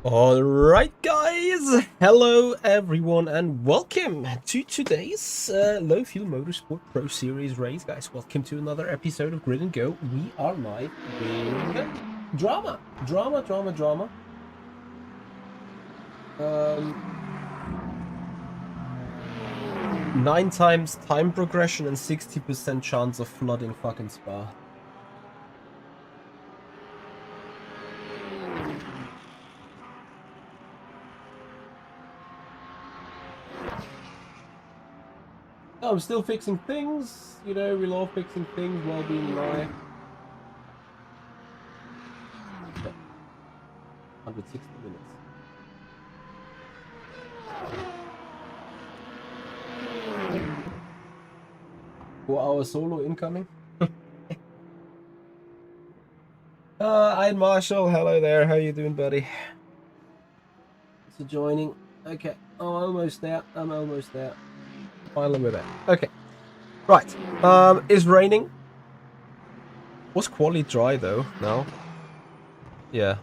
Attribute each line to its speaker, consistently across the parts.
Speaker 1: Alright guys, hello everyone and welcome to today's Low Fuel Motorsport Pro Series race, guys. Welcome to another episode of Grid and Go. We are live with drama. 9 times time progression and 60% chance of flooding fucking Spa. I'm still fixing things, you know, we love fixing things while being live. 160 minutes. 4-hour solo incoming. I'm Marshall, hello there, how you doing, buddy? Thanks for joining. Okay, I'm almost there, Finally we're there. Okay. Right. It's raining. Was quali dry though, now? Yeah.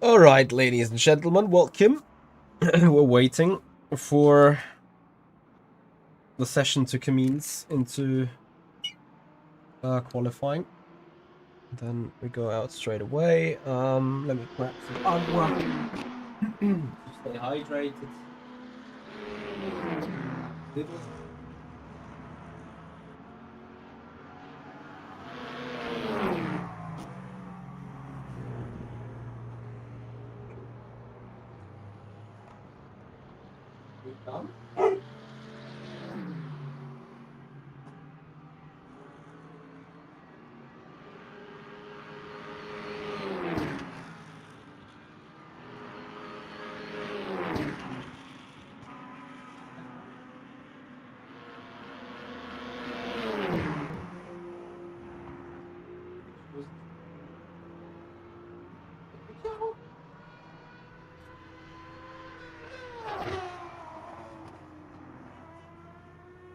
Speaker 1: Alright, ladies and gentlemen, welcome. We're waiting for the session to commence into qualifying. Then we go out straight away. Let me grab some agua. Stay hydrated. Done.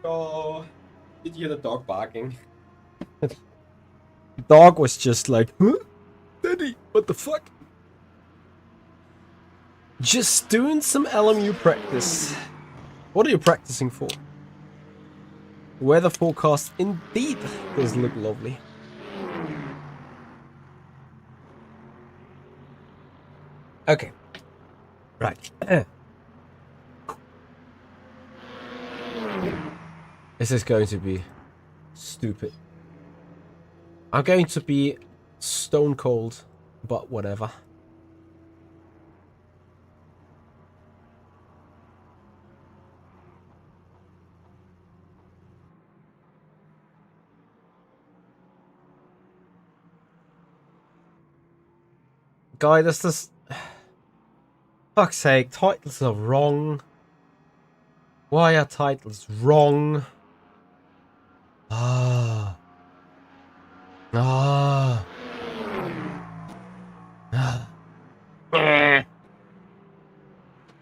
Speaker 1: Oh, did you hear the dog barking? The dog was just like, huh? Daddy, what the fuck? Just doing some LMU practice. What are you practicing for? Weather forecast indeed does look lovely. Okay. Right. This is going to be stupid. I'm going to be stone cold, but whatever. Guy, this... Fuck's sake, titles are wrong. Why are titles wrong? I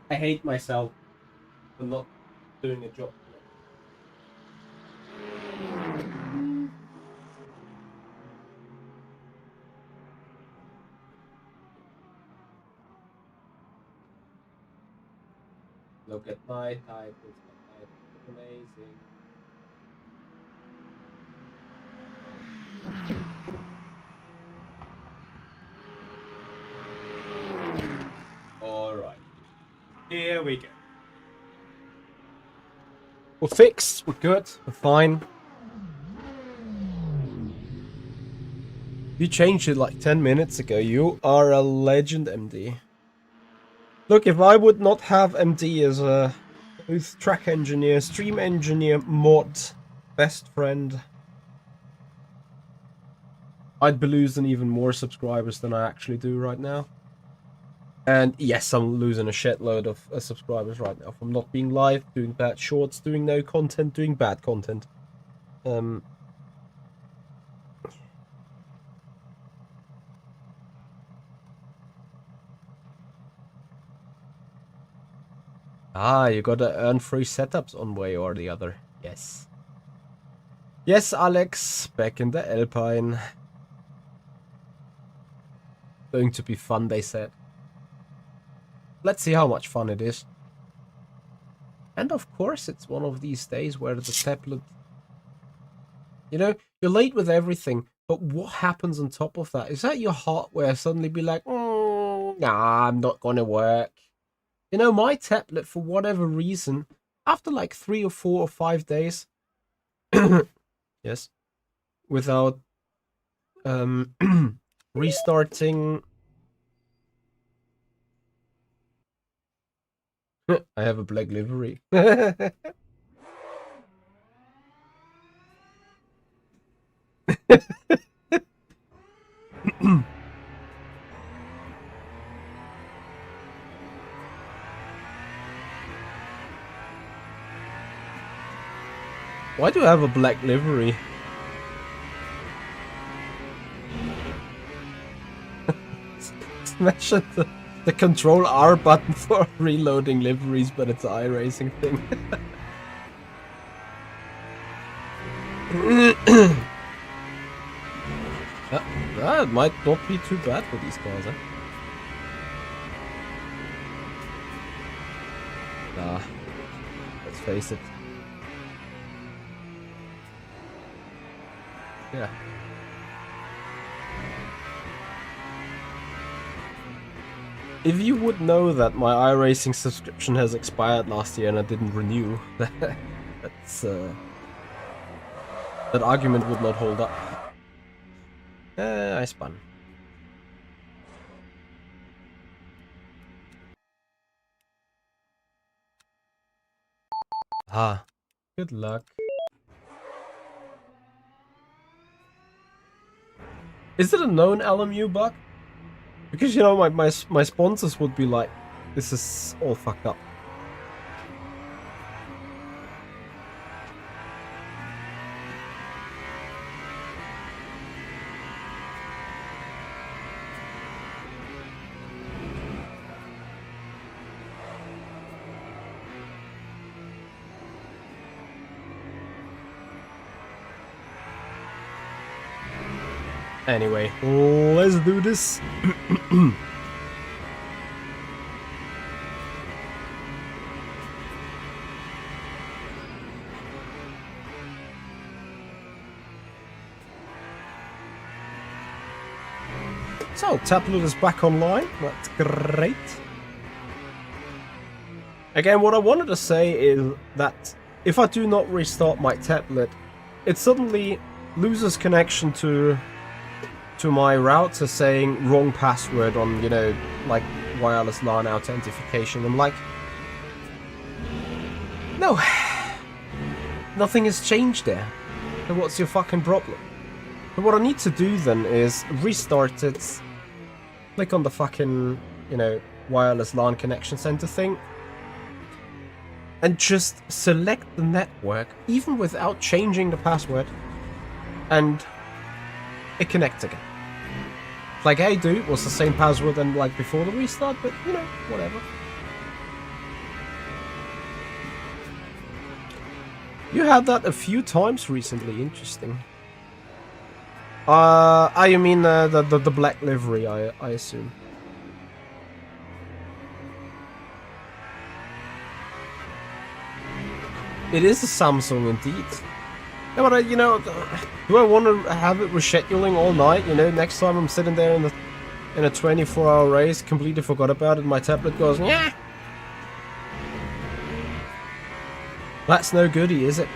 Speaker 1: hate myself for not doing a job. Look at my titles. Amazing. Alright. Here we go. We're fixed. We're good. We're fine. You changed it like 10 minutes ago. You are a legend, MD. Look, if I would not have MD as a both track engineer, stream engineer, mod, best friend, I'd be losing even more subscribers than I actually do right now. And yes, I'm losing a shitload of subscribers right now from not being live, doing bad shorts, doing no content, doing bad content. You gotta earn free setups one way or the other. Yes. Yes, Alex, back in the Alpine. Going to be fun, they said. Let's see how much fun it is. And of course, it's one of these days where the tablet... You know, you're late with everything, but what happens on top of that? Is that your hardware suddenly be like, nah, I'm not gonna work. You know, my tablet, for whatever reason, after like 3 or 4 or 5 days, yes, without restarting... I have a black livery. Why do I have a black livery? Smash the control R button for reloading liveries, but it's an iRacing thing. That might not be too bad for these cars, huh? Nah, let's face it. Yeah. If you would know that my iRacing subscription has expired last year and I didn't renew, that's that argument would not hold up. I spun. Ah, good luck. Is it a known LMU bug? Because, you know, my sponsors would be like, this is all fucked up. Anyway, let's do this. So, tablet is back online. That's great. Again, what I wanted to say is that if I do not restart my tablet, it suddenly loses connection to my router saying wrong password on, you know, like wireless LAN authentication. I'm like, no, nothing has changed there. So what's your fucking problem? So what I need to do then is restart it, click on the fucking, you know, wireless LAN connection center thing, and just select the network, even without changing the password, and it connects again. Like, hey dude, it was the same password than like before the restart, but you know, whatever. You had that a few times recently, interesting. You mean the black livery, I assume. It is a Samsung indeed. Yeah, but you know, do I want to have it rescheduling all night? You know, next time I'm sitting there in a 24-hour race, completely forgot about it, my tablet goes, yeah. That's no goodie, is it?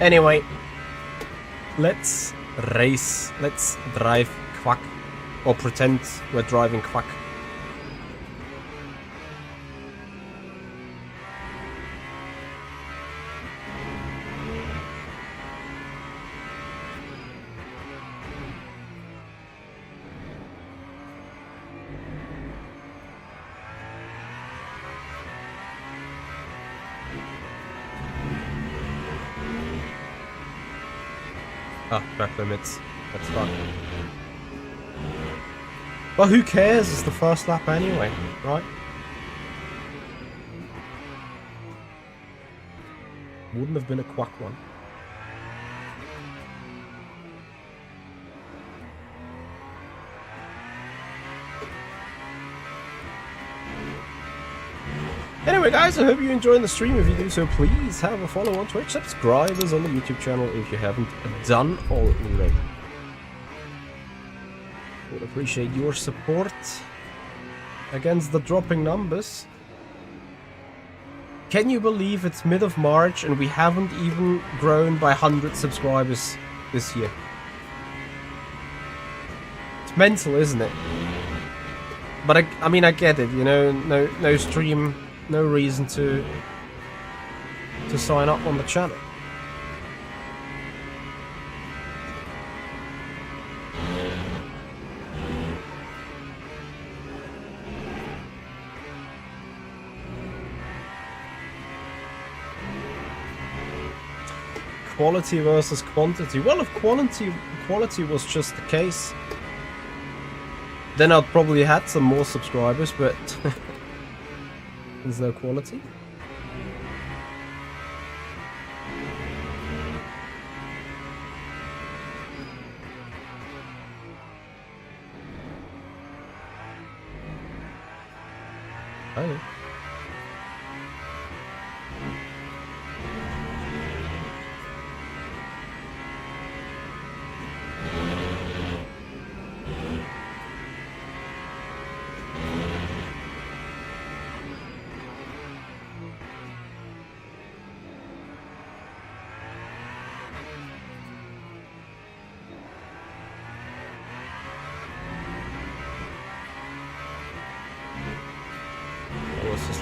Speaker 1: Anyway, let's race. Let's drive Quack. Or pretend we're driving Quack. Ah, track limits. That's fine. But who cares? It's the first lap anyway, right? Wouldn't have been a quack one. Anyway guys, I hope you're enjoying the stream. If you do so, please have a follow on Twitch. Subscribe us on the YouTube channel if you haven't done already. Would appreciate your support against the dropping numbers. Can you believe it's mid of March and we haven't even grown by 100 subscribers this year? It's mental, isn't it? But I mean, I get it, you know, no stream, no reason to sign up on the channel. Quality versus quantity. Well, if quality was just the case, then I'd probably had some more subscribers, but there's no quality. Oh.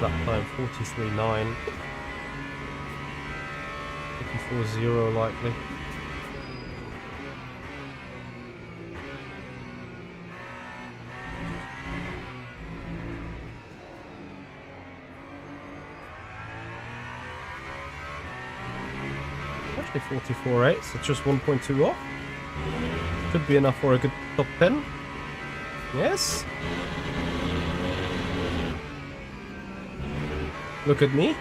Speaker 1: Lap time 43.9, 54.0 likely. Actually 44.8, so just 1.2 off. Could be enough for a good top 10. Yes. Look at me.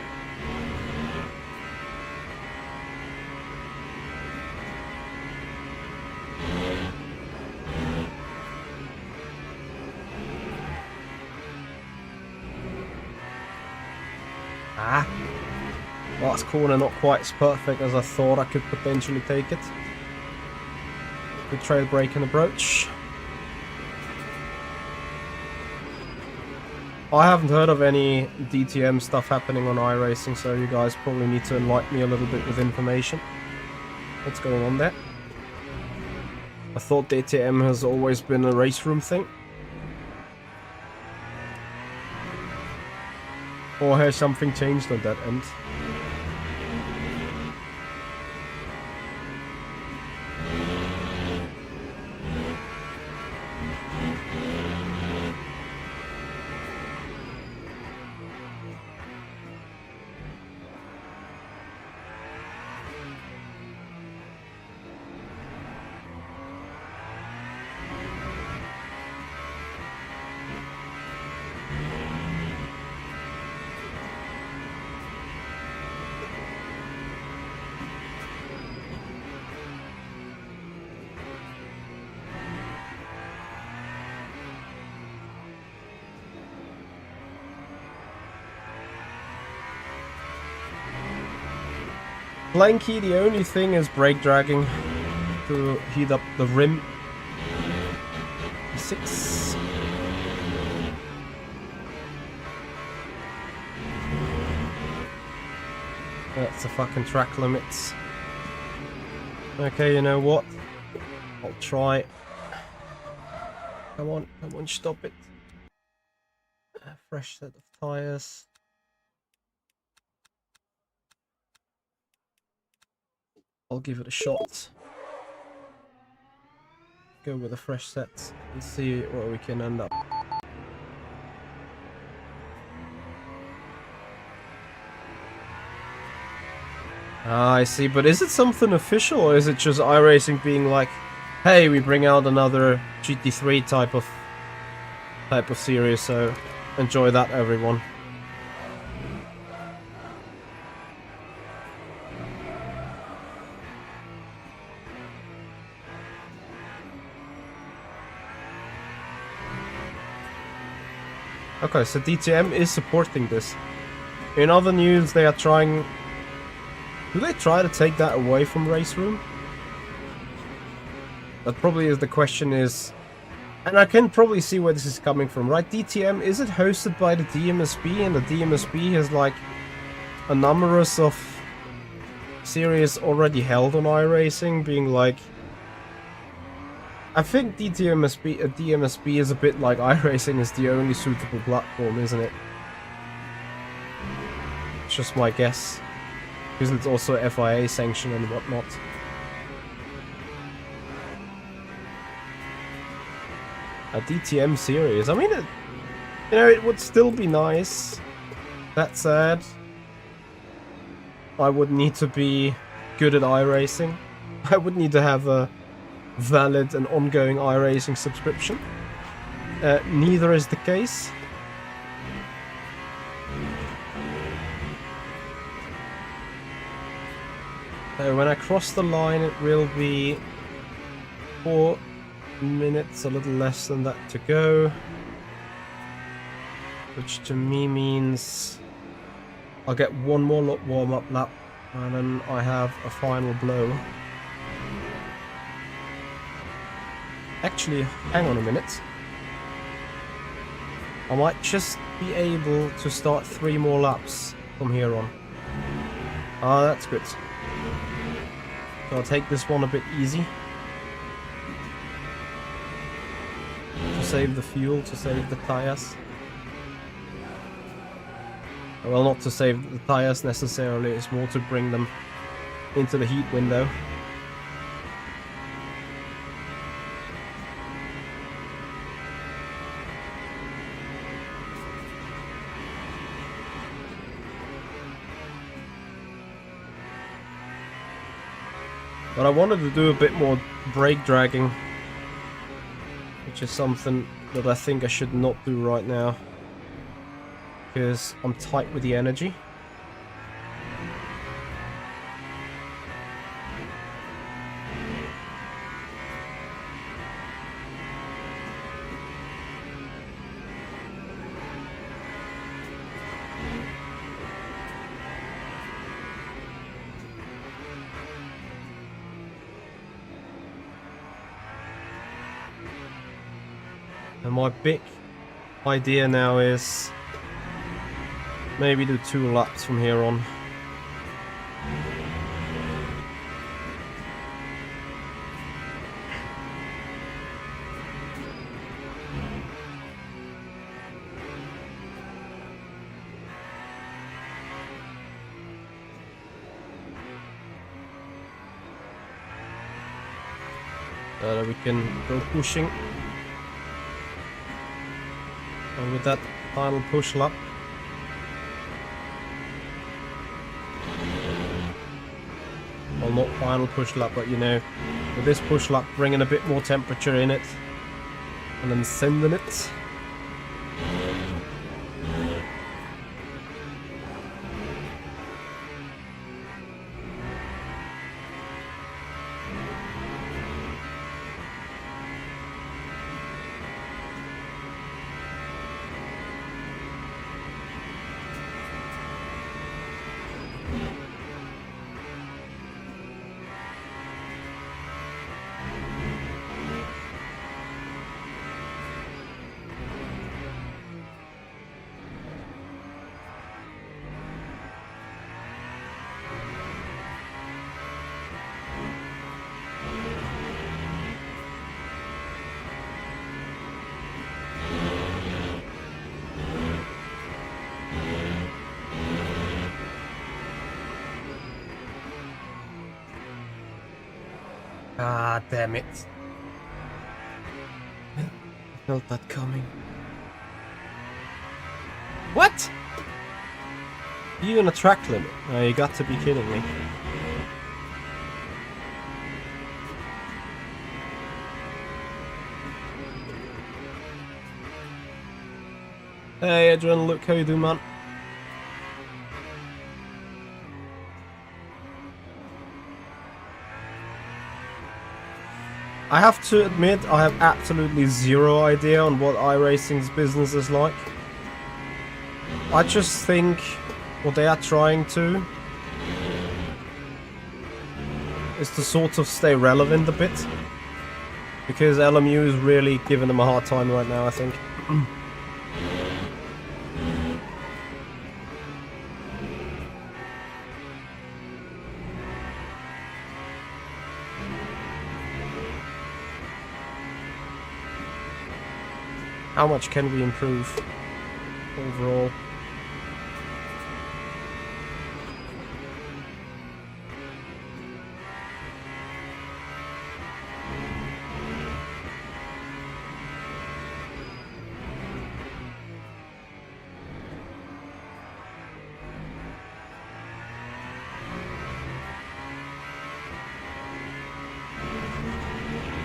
Speaker 1: Ah. Last corner not quite as perfect as I thought I could potentially take it. Good trail brake and approach. I haven't heard of any DTM stuff happening on iRacing, so you guys probably need to enlighten me a little bit with information. What's going on there? I thought DTM has always been a race room thing. Or has something changed on that end? Blanky, the only thing is brake dragging to heat up the rim. 6. That's the fucking track limits. Okay, you know what? I'll try. Come on, stop it. Fresh set of tires. I'll give it a shot. Go with a fresh set and see where we can end up. Ah, I see, but is it something official, or is it just iRacing being like, hey, we bring out another GT3 type of series, so enjoy that, everyone. Okay, so DTM is supporting this. In other news, they are trying... Do they try to take that away from Race Room? That probably is the question is... And I can probably see where this is coming from, right? DTM, is it hosted by the DMSB? And the DMSB has like a numerous of series already held on iRacing, being like... I think DMSB is a bit like iRacing is the only suitable platform, isn't it? It's just my guess. Because it's also FIA sanctioned and whatnot. A DTM series. I mean, it would still be nice. That said, I would need to be good at iRacing. I would need to have a valid and ongoing iRacing subscription. Neither is the case. So when I cross the line, it will be 4 minutes, a little less than that to go. Which to me means I'll get one more warm-up lap, and then I have a final blow. Actually, hang on a minute. I might just be able to start 3 more laps from here on. Ah, that's good. So I'll take this one a bit easy. To save the fuel, to save the tires. Well, not to save the tires necessarily, it's more to bring them into the heat window. But I wanted to do a bit more brake dragging, which is something that I think I should not do right now, because I'm tight with the energy. And my big idea now is maybe do 2 laps from here on. So that we can go pushing. And with that final push lap, well, not final push lap, but you know, with this push lap bringing a bit more temperature in it and then sending it. Ah, damn it. I felt that coming. What? You in a track limit? Oh, you got to be kidding me. Hey Adrian, look how you doing, man? I have to admit, I have absolutely zero idea on what iRacing's business is like. I just think what they are trying to is to sort of stay relevant a bit. Because LMU is really giving them a hard time right now, I think. How much can we improve overall?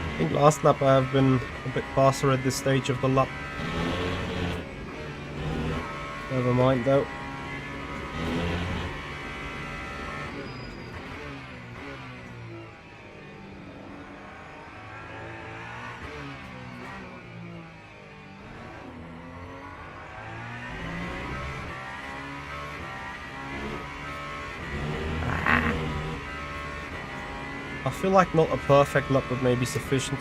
Speaker 1: I think last lap I have been a bit faster at this stage of the lap. Never mind though. I feel like not a perfect lap, but maybe sufficient.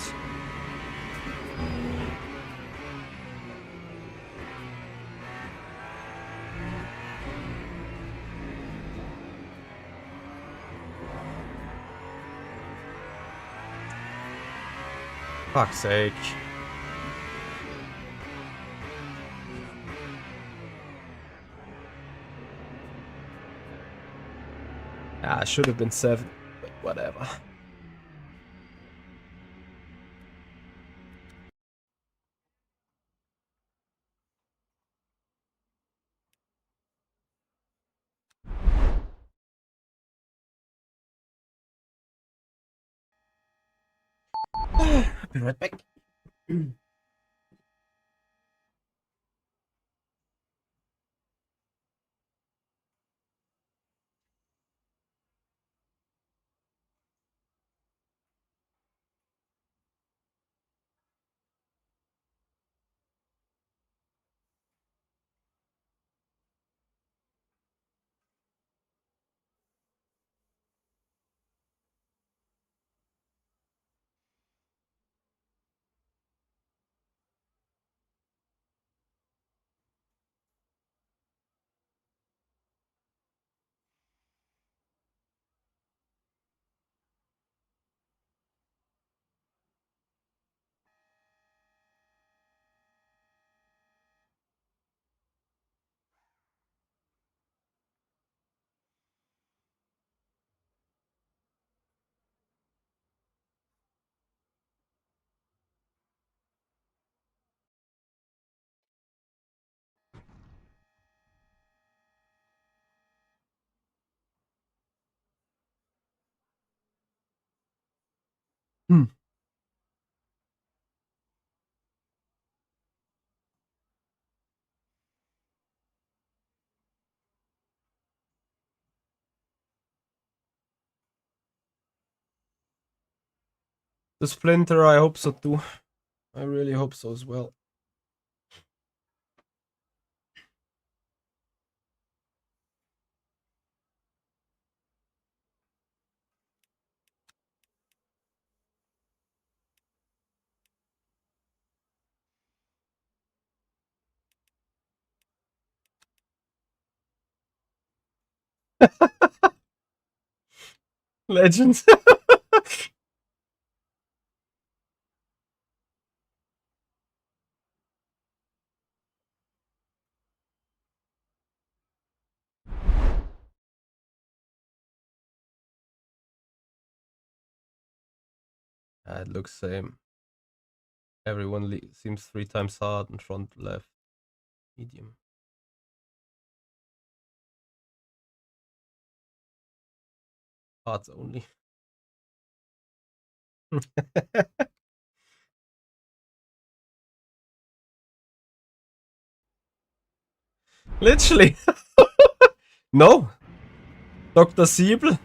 Speaker 1: Fuck's sake. Ah, it should have been 7, but whatever. I'll be right back. The Splinter, I hope so too. I really hope so as well. Legend. It looks same. Everyone seems 3 times hard in front, left, medium. Hards only. Literally. No. Dr. Siebel.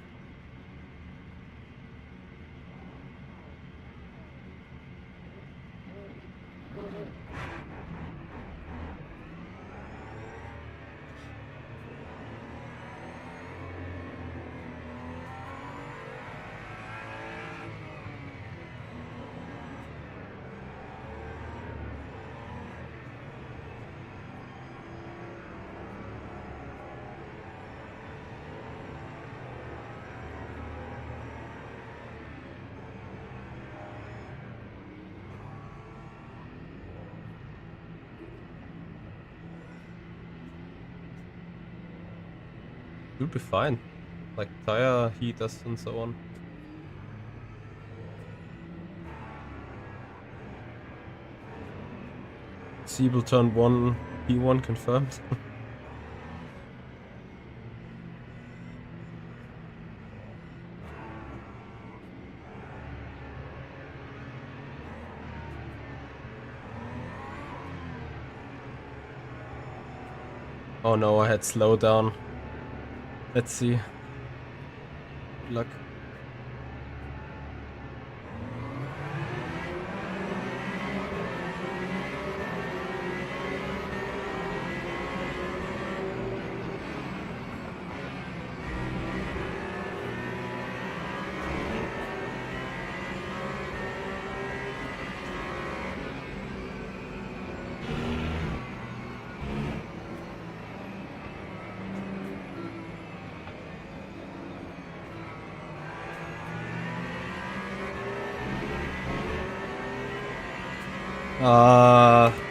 Speaker 1: You'll be fine. Like tire heaters and so on. Siebel turn 1, P1 confirmed. Oh no, I had slow down. Let's see. Good luck.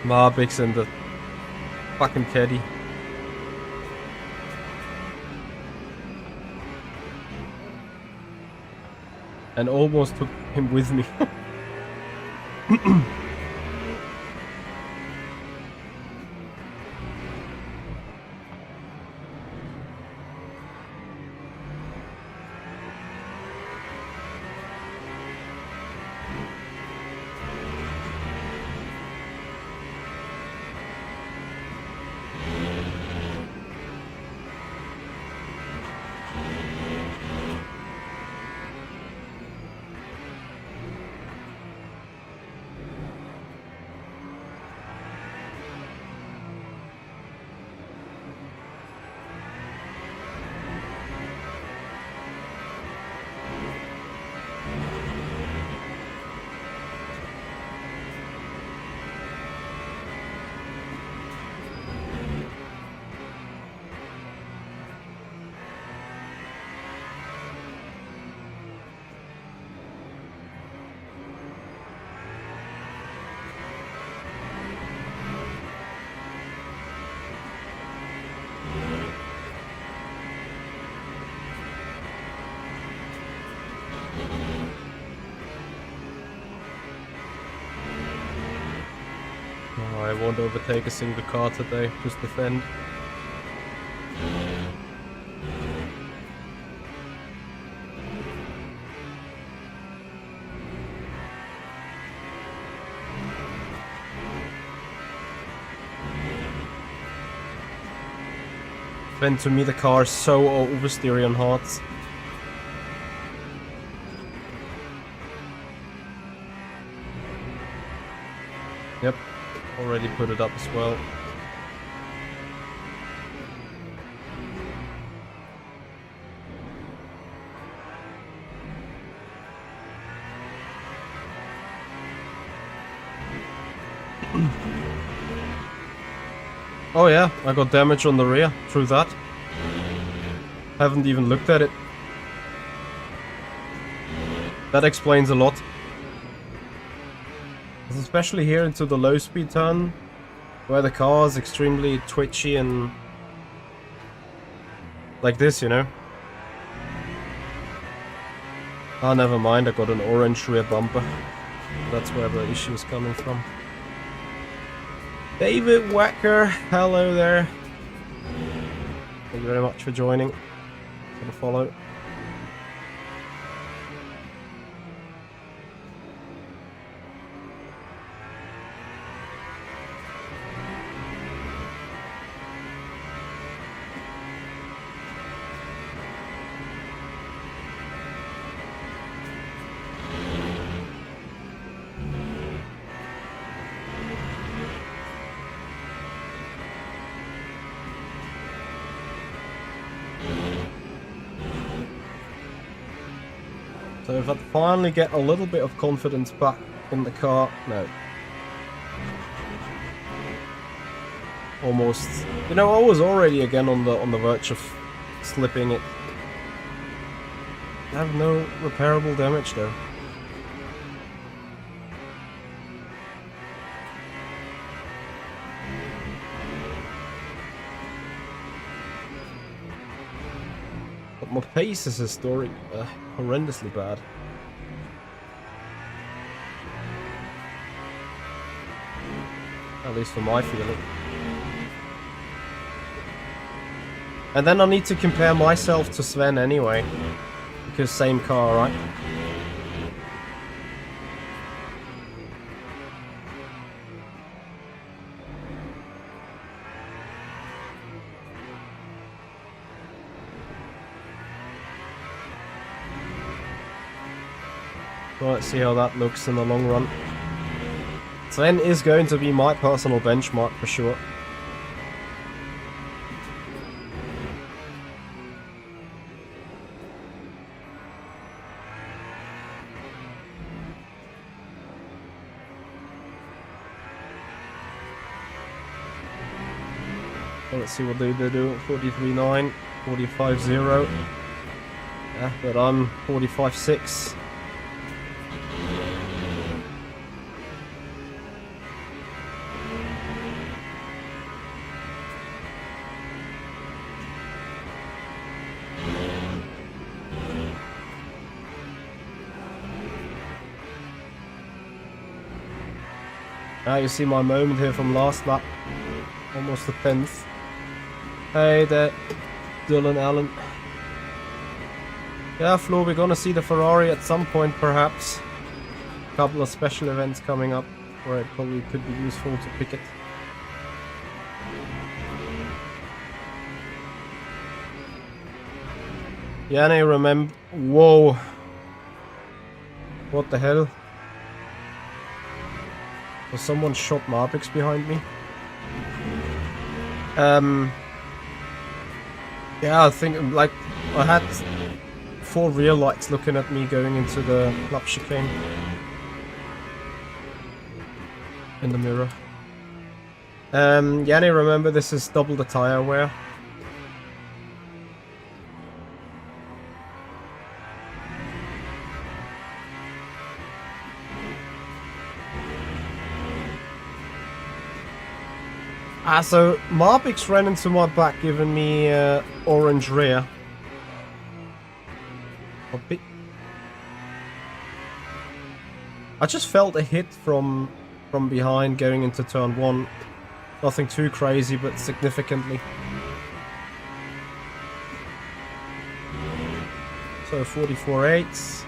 Speaker 1: Marbix and the fucking caddy. And almost took him with me. I won't overtake a single car today, just defend. Then to me the car is so oversteery on hards. Yep, already put it up as well. Oh yeah, I got damage on the rear through that. Haven't even looked at it. That explains a lot. Especially here into the low speed turn, where the car is extremely twitchy and like this, you know. Ah, never mind, I got an orange rear bumper. That's where the issue is coming from. David Wacker, hello there. Thank you very much for joining, for the follow. So if I finally get a little bit of confidence back in the car, no. Almost. You know, I was already again on the verge of slipping it. I have no repairable damage though. But my pace is horrendously bad. At least for my feeling. And then I need to compare myself to Sven anyway. Because same car, right? So let's see how that looks in the long run. Sven is going to be my personal benchmark for sure. Let's see what they do. 43.9, 45.0. Yeah, but I'm 45.6. Now you see my moment here from last lap. Almost the 10th. Hey there, Dylan Allen. Yeah, Flo, we're gonna see the Ferrari at some point, perhaps. A couple of special events coming up where it probably could be useful to pick it. Yanni, remember. Whoa. What the hell? Was someone shot Marbix behind me? Yeah, I think, like, I had 4 rear lights looking at me going into the lap chicane. In the mirror. Yanni, remember this is double the tire wear. So Marbix ran into my back, giving me orange rear. A bit. I just felt a hit from behind going into turn 1. Nothing too crazy, but significantly. So 44.8.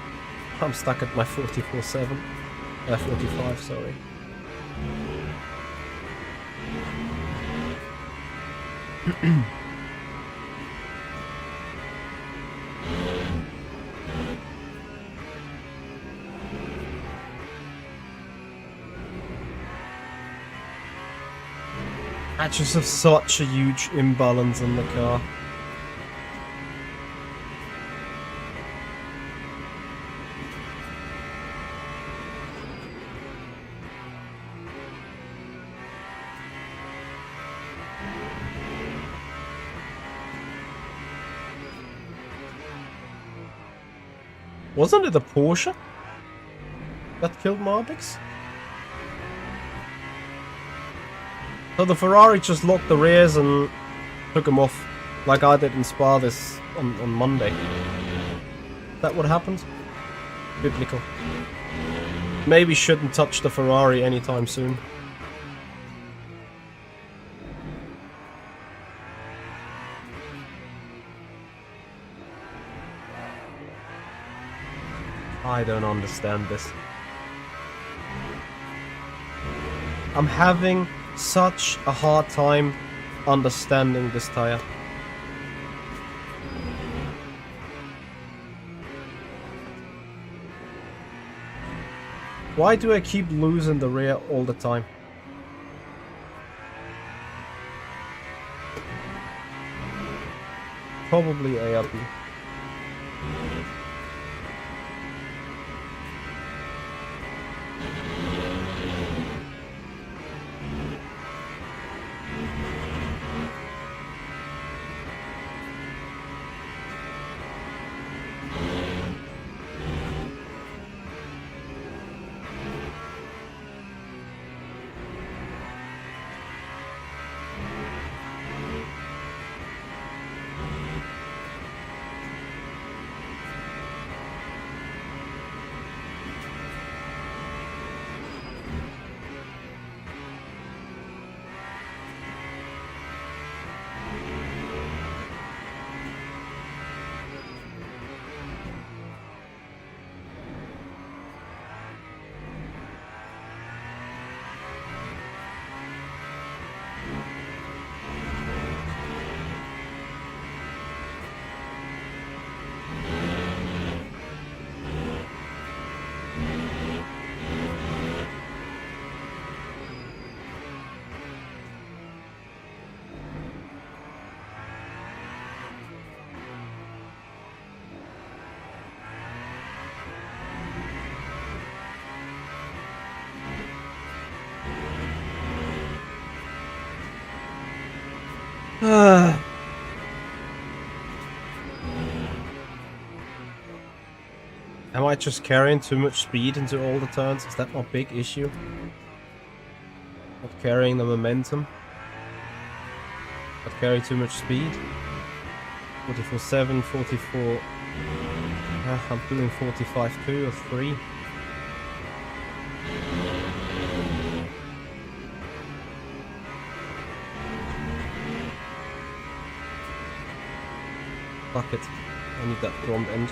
Speaker 1: I'm stuck at my 44.7. 45, sorry. I just have such a huge imbalance in the car. Wasn't it a Porsche that killed Marbix? So the Ferrari just locked the rears and took them off, like I did in Spa this on Monday. Is that what happened? Biblical. Maybe shouldn't touch the Ferrari anytime soon. I don't understand this. I'm having such a hard time understanding this tire. Why do I keep losing the rear all the time? Probably ARB. Am I just carrying too much speed into all the turns? Is that my big issue? Not carrying the momentum? Not carry too much speed? 44.7, 44... I'm doing 45.2 or 3. Fuck it. I need that front end.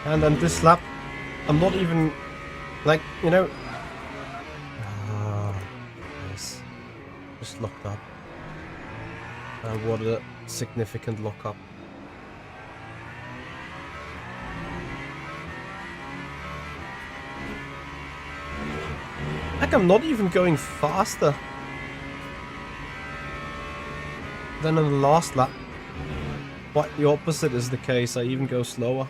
Speaker 1: And then this lap, I'm not even, like, you know... Nice. Just locked up. What a significant lockup. Like, I'm not even going faster than in the last lap. Quite the opposite is the case, I even go slower.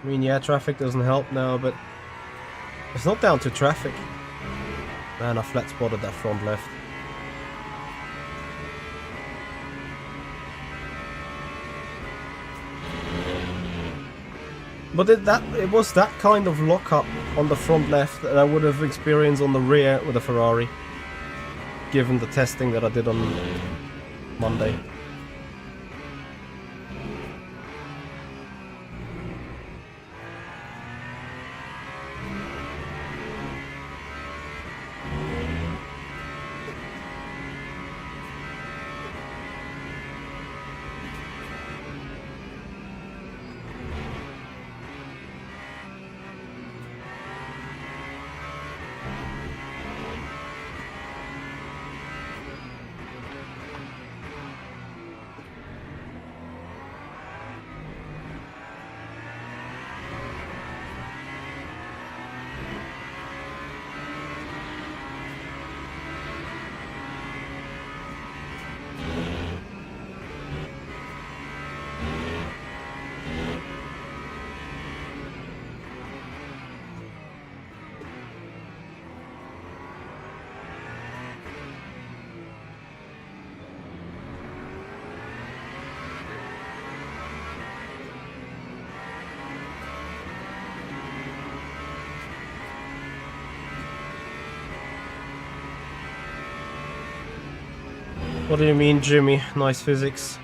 Speaker 1: I mean, yeah, traffic doesn't help now, but it's not down to traffic. Man, I flat spotted that front left. But it was that kind of lockup on the front left that I would have experienced on the rear with a Ferrari, given the testing that I did on Monday. What do you mean, Jimmy? Nice physics.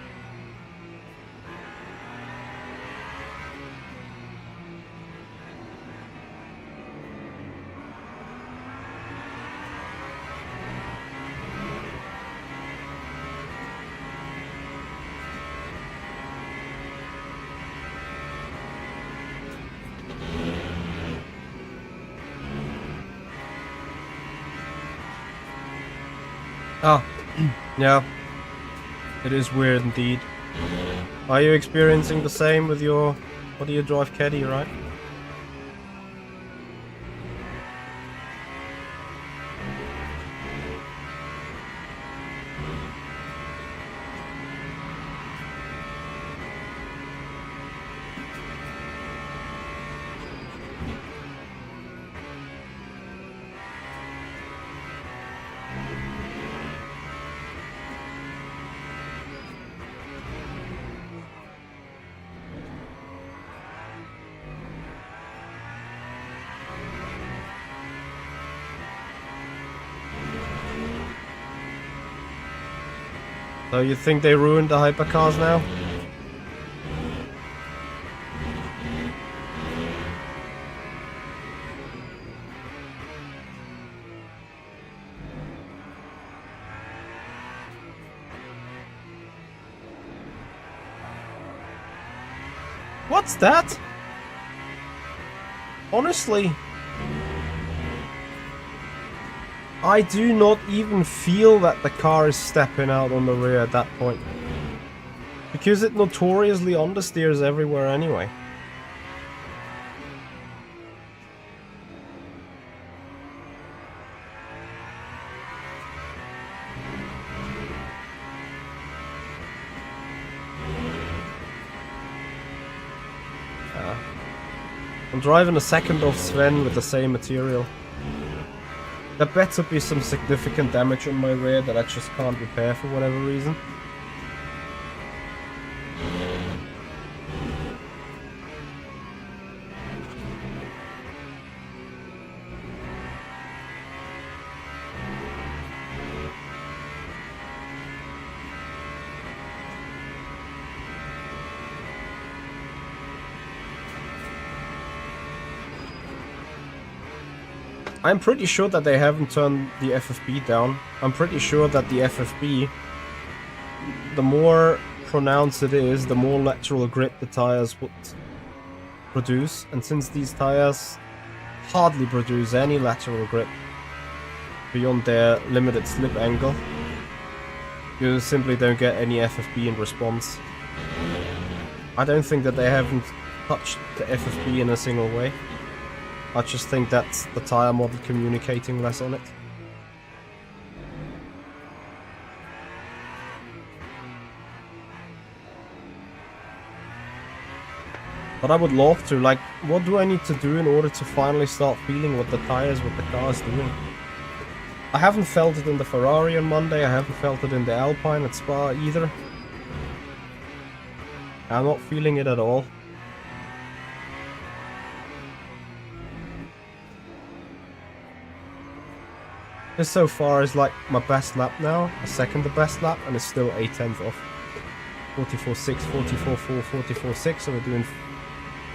Speaker 1: Oh. Yeah, it is weird indeed. Are you experiencing the same with your... What do you drive, Caddy, right? So you think they ruined the hypercars now? What's that? Honestly, I do not even feel that the car is stepping out on the rear at that point. Because it notoriously understeers everywhere anyway. I'm driving a second off Sven with the same material. There better be some significant damage on my rear that I just can't repair for whatever reason. I'm pretty sure that they haven't turned the FFB down. I'm pretty sure that the FFB, the more pronounced it is, the more lateral grip the tires would produce. And since these tires hardly produce any lateral grip beyond their limited slip angle, you simply don't get any FFB in response. I don't think that they haven't touched the FFB in a single way. I just think that's the tire model communicating less on it. But I would love to, like, what do I need to do in order to finally start feeling what the tires, what the car is doing? I haven't felt it in the Ferrari on Monday, I haven't felt it in the Alpine at Spa either. I'm not feeling it at all. This so far is like my best lap now, a second the best lap, and it's still a 10th off. 44.6, 44.4, 44.6, so we're doing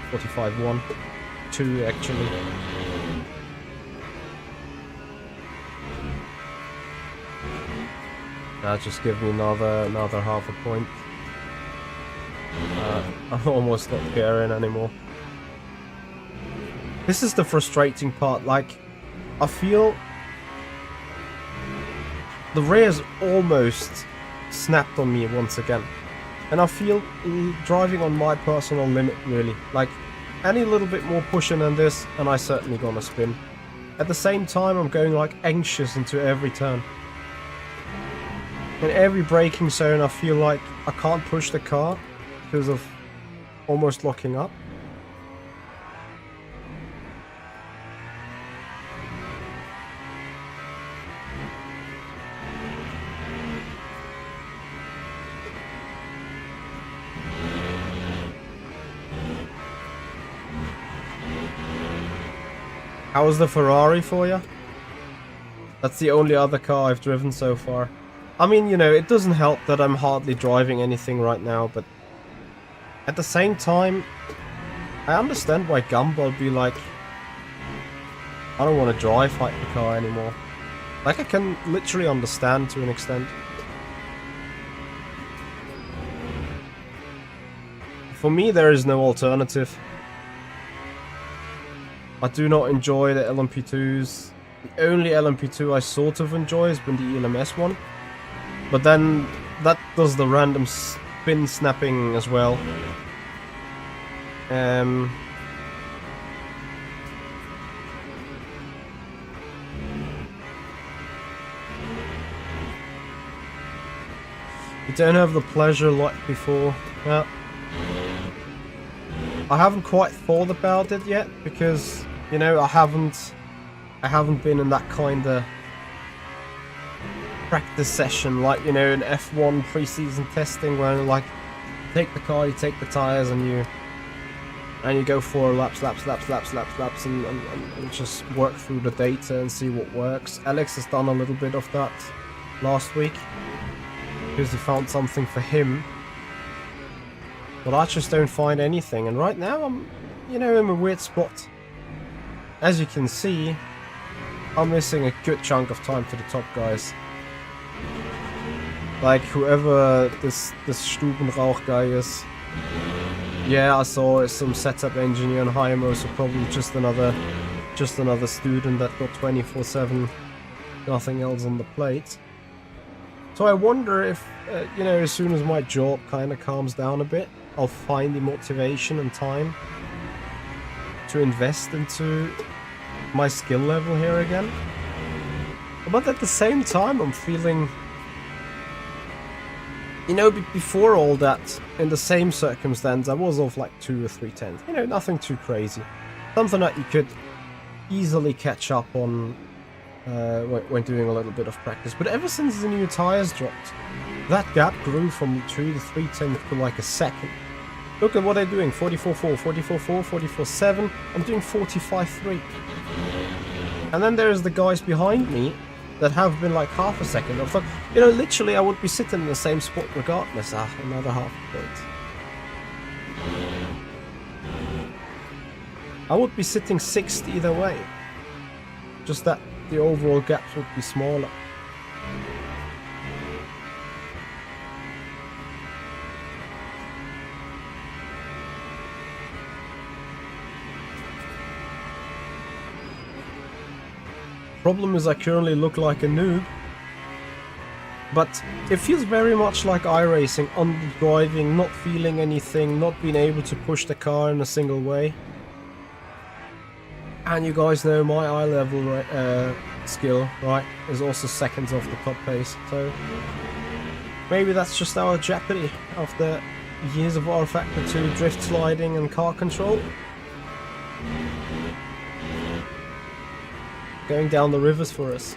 Speaker 1: 45.1, 2 actually. That just give me another half a point. I'm almost not caring anymore. This is the frustrating part, like, I feel the rear's almost snapped on me once again. And I feel driving on my personal limit, really. Like, any little bit more pushing than this, and I certainly gonna spin. At the same time, I'm going, like, anxious into every turn. In every braking zone, I feel like I can't push the car because of almost locking up. How was the Ferrari for you? That's the only other car I've driven so far. I mean, you know, it doesn't help that I'm hardly driving anything right now, but at the same time, I understand why Gumball would be like, I don't want to drive hypercar anymore. Like, I can literally understand to an extent. For me, there is no alternative. I do not enjoy the LMP2s. The only LMP2 I sort of enjoy has been the ELMS one. But then that does the random spin snapping as well. You don't have the pleasure like before. Yeah. I haven't quite thought about it yet because, you know, I haven't been in that kind of practice session like, you know, in F1 pre-season testing where, like, you take the car, you take the tires, and you go for laps and just work through the data and see what works. Alex has done a little bit of that last week because he found something for him. But I just don't find anything, and right now I'm, you know, in a weird spot. As you can see, I'm missing a good chunk of time to the top guys. Like, whoever this Stubenrauch guy is. Yeah, I saw some setup engineer on Hymo, so probably just another student that got 24/7, nothing else on the plate. So I wonder if, you know, as soon as my job kind of calms down a bit, I'll find the motivation and time to invest into my skill level here again. But at the same time, I'm feeling, you know, before all that, in the same circumstance, I was off like 2 or 3 tenths. You know, nothing too crazy. Something that you could easily catch up on when doing a little bit of practice. But ever since the new tires dropped, that gap grew from 2 to 3 tenths to like a second. Look at what they're doing, 44.4, 44.4, 44.7. I'm doing 45.3. And then there's the guys behind me that have been like half a second. I thought, you know, literally I would be sitting in the same spot regardless. Another half a point. I would be sitting 6th either way. Just that the overall gaps would be smaller. Problem is I currently look like a noob, but it feels very much like iRacing, under-driving, not feeling anything, not being able to push the car in a single way. And you guys know my eye level skill, right, is also seconds off the top pace, so maybe that's just our jeopardy after years of R Factor 2 drift sliding and car control. Going down the rivers for us.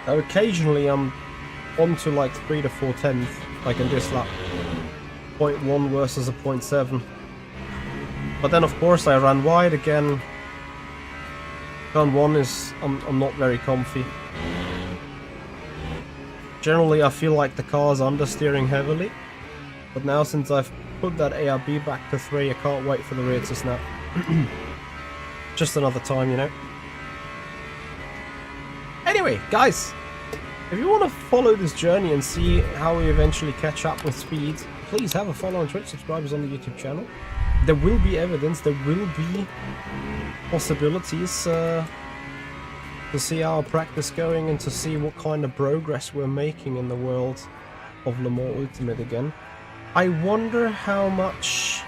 Speaker 1: So occasionally I'm on to like 3 to 4 tenths, like in this lap. 0.1 versus a 0.7. But then of course I ran wide again. Turn 1 is, I'm not very comfy. Generally I feel like the car's understeering heavily. But now since I've put that ARB back to 3, I can't wait for the rear to snap. Just another time, you know. Anyway, guys, if you want to follow this journey and see how we eventually catch up with speed, please have a follow on Twitch, subscribers on the YouTube channel. There will be evidence, there will be possibilities to see our practice going and to see what kind of progress we're making in the world of Le Mans Ultimate again. I wonder how much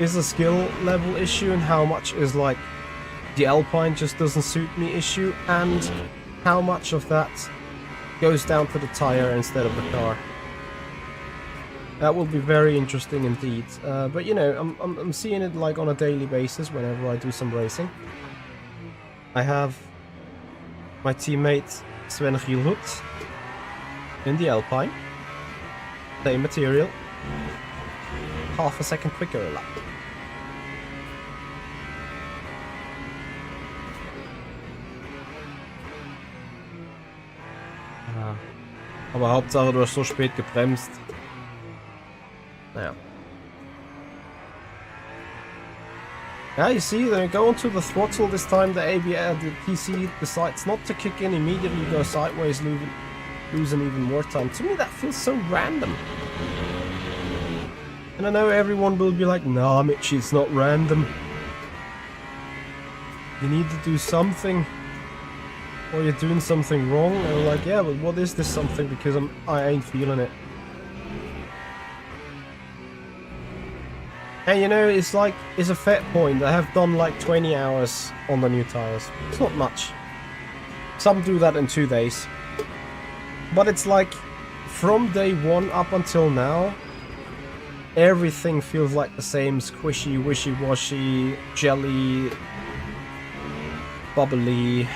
Speaker 1: is a skill level issue and how much is like the Alpine just doesn't suit me issue, and how much of that goes down to the tire instead of the car. That will be very interesting indeed. But you know, I'm seeing it like on a daily basis whenever I do some racing. I have my teammate Sven Gielhut in the Alpine. Same material. Half a second quicker a lap. Aber Hauptsache, du hast so spät gebremst. Naja. Yeah, you see, they go onto the throttle this time. The PC decides not to kick in immediately, go sideways, losing even more time. To me, that feels so random. And I know everyone will be like, "Nah, Mitch, it's not random. You need to do something, or you're doing something wrong." And I'm like, yeah, but what is this something? Because I ain't feeling it. And you know, it's like, it's a fair point. I have done like 20 hours on the new tires. It's not much. Some do that in 2 days. But it's like, from day 1 up until now, everything feels like the same squishy, wishy-washy, jelly, bubbly.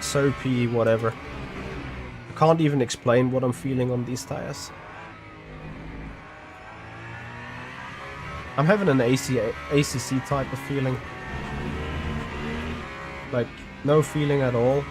Speaker 1: soapy, whatever. I can't even explain what I'm feeling on these tires. I'm having an ACC type of feeling. Like, no feeling at all.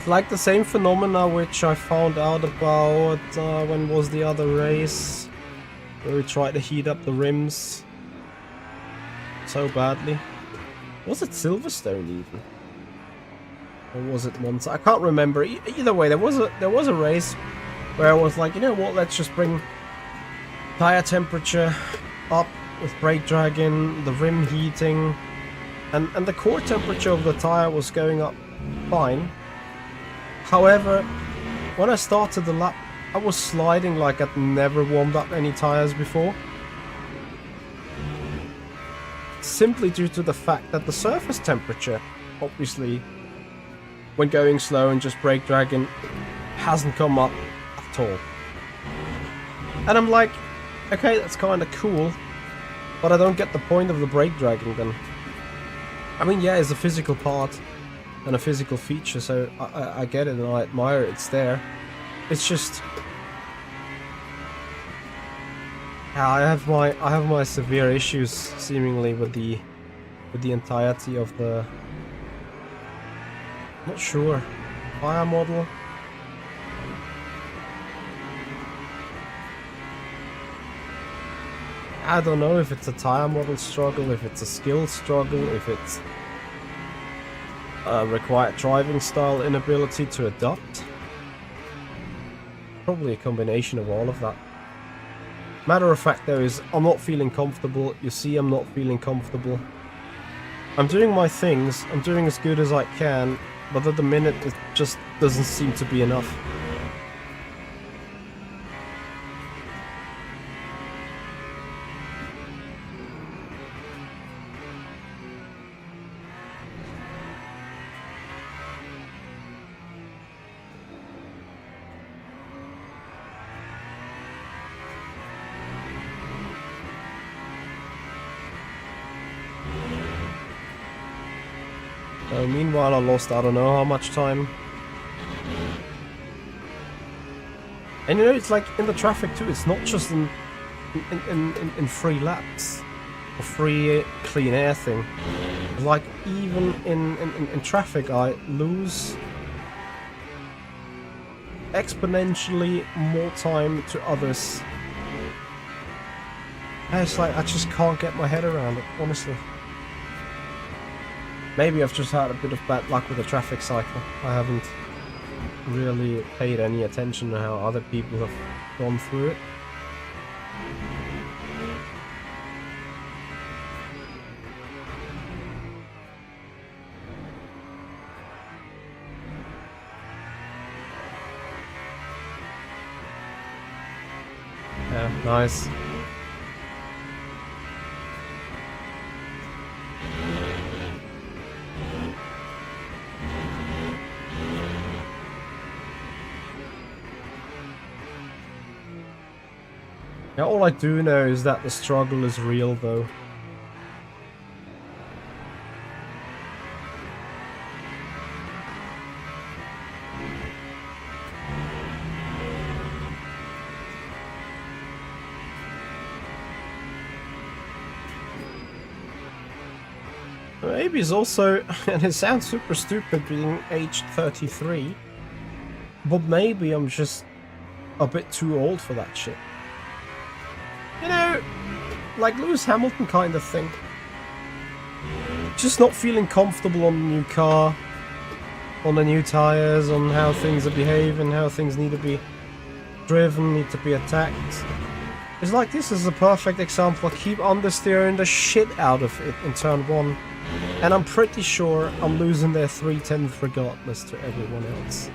Speaker 1: Like the same phenomena which I found out about, when was the other race, where we tried to heat up the rims so badly. Was it Silverstone even? Or was it once? I can't remember. Either way, there was a race where I was like, you know what, let's just bring tire temperature up with brake dragging, the rim heating, and the core temperature of the tire was going up fine. However, when I started the lap, I was sliding like I'd never warmed up any tires before. Simply due to the fact that the surface temperature, obviously, when going slow and just brake dragging, hasn't come up at all. And I'm like, okay, that's kind of cool, but I don't get the point of the brake dragging then. I mean, yeah, it's a physical part and a physical feature, so I get it and I admire it, it's there. It's just, yeah, I have my severe issues seemingly with the entirety of the, not sure, tire model. I don't know if it's a tire model struggle, if it's a skill struggle, if it's required driving style inability to adapt. Probably a combination of all of that. Matter of fact though is, I'm not feeling comfortable. You see, I'm not feeling comfortable. I'm doing my things, I'm doing as good as I can, but at the minute it just doesn't seem to be enough. Meanwhile, I lost I don't know how much time. And you know, it's like in the traffic too, it's not just in free laps or free clean air thing. Like even in traffic, I lose exponentially more time to others. And it's like I just can't get my head around it, honestly. Maybe I've just had a bit of bad luck with the traffic cycle. I haven't really paid any attention to how other people have gone through it. Yeah, nice. Yeah, all I do know is that the struggle is real, though. Maybe it's also, and it sounds super stupid being aged 33, but maybe I'm just a bit too old for that shit. You know, like Lewis Hamilton kind of thing. Just not feeling comfortable on the new car, on the new tires, on how things are behaving, how things need to be driven, need to be attacked. It's like this is a perfect example. I keep understeering the shit out of it in turn 1. And I'm pretty sure I'm losing their 3/10 regardless to everyone else.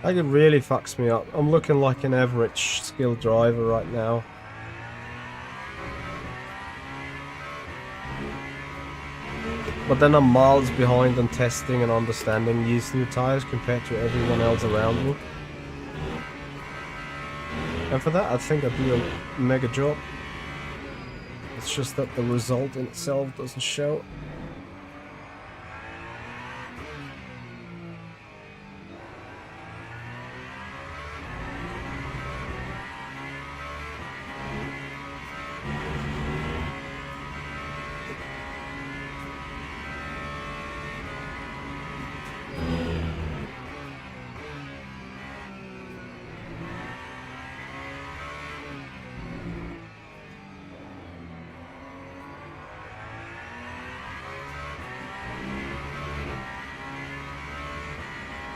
Speaker 1: Like, it really fucks me up. I'm looking like an average skilled driver right now. But then I'm miles behind on testing and understanding these new tires compared to everyone else around me. And for that, I think I do a mega job. It's just that the result in itself doesn't show.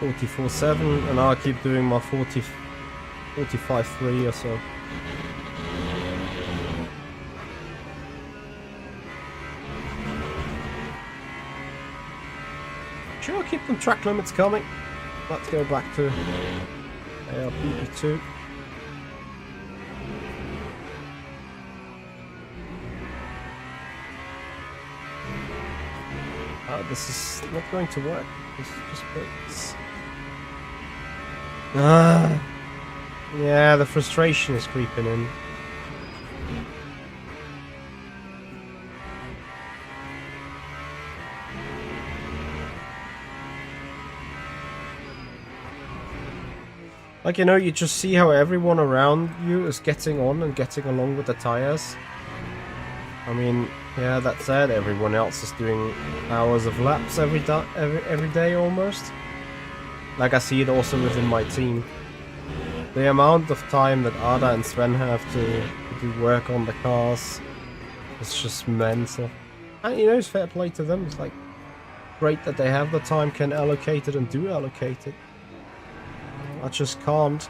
Speaker 1: .44.7, and I'll keep doing my 45.3 or so. Sure, keep them track limits coming. Let's go back to ARPP2. This is not going to work. This just breaks. Yeah, the frustration is creeping in. Like, you know, you just see how everyone around you is getting on and getting along with the tires. I mean, yeah, that said, everyone else is doing hours of laps every day almost. Like, I see it also within my team. The amount of time that Ada and Sven have to do work on the cars is just mental. And, you know, it's fair play to them. It's like, great that they have the time, can allocate it and do allocate it. I just can't.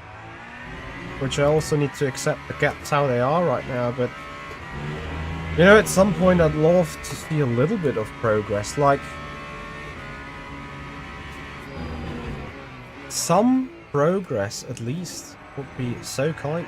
Speaker 1: Which I also need to accept the gaps how they are right now, but... You know, at some point I'd love to see a little bit of progress, like... Some progress, at least, would be so kind.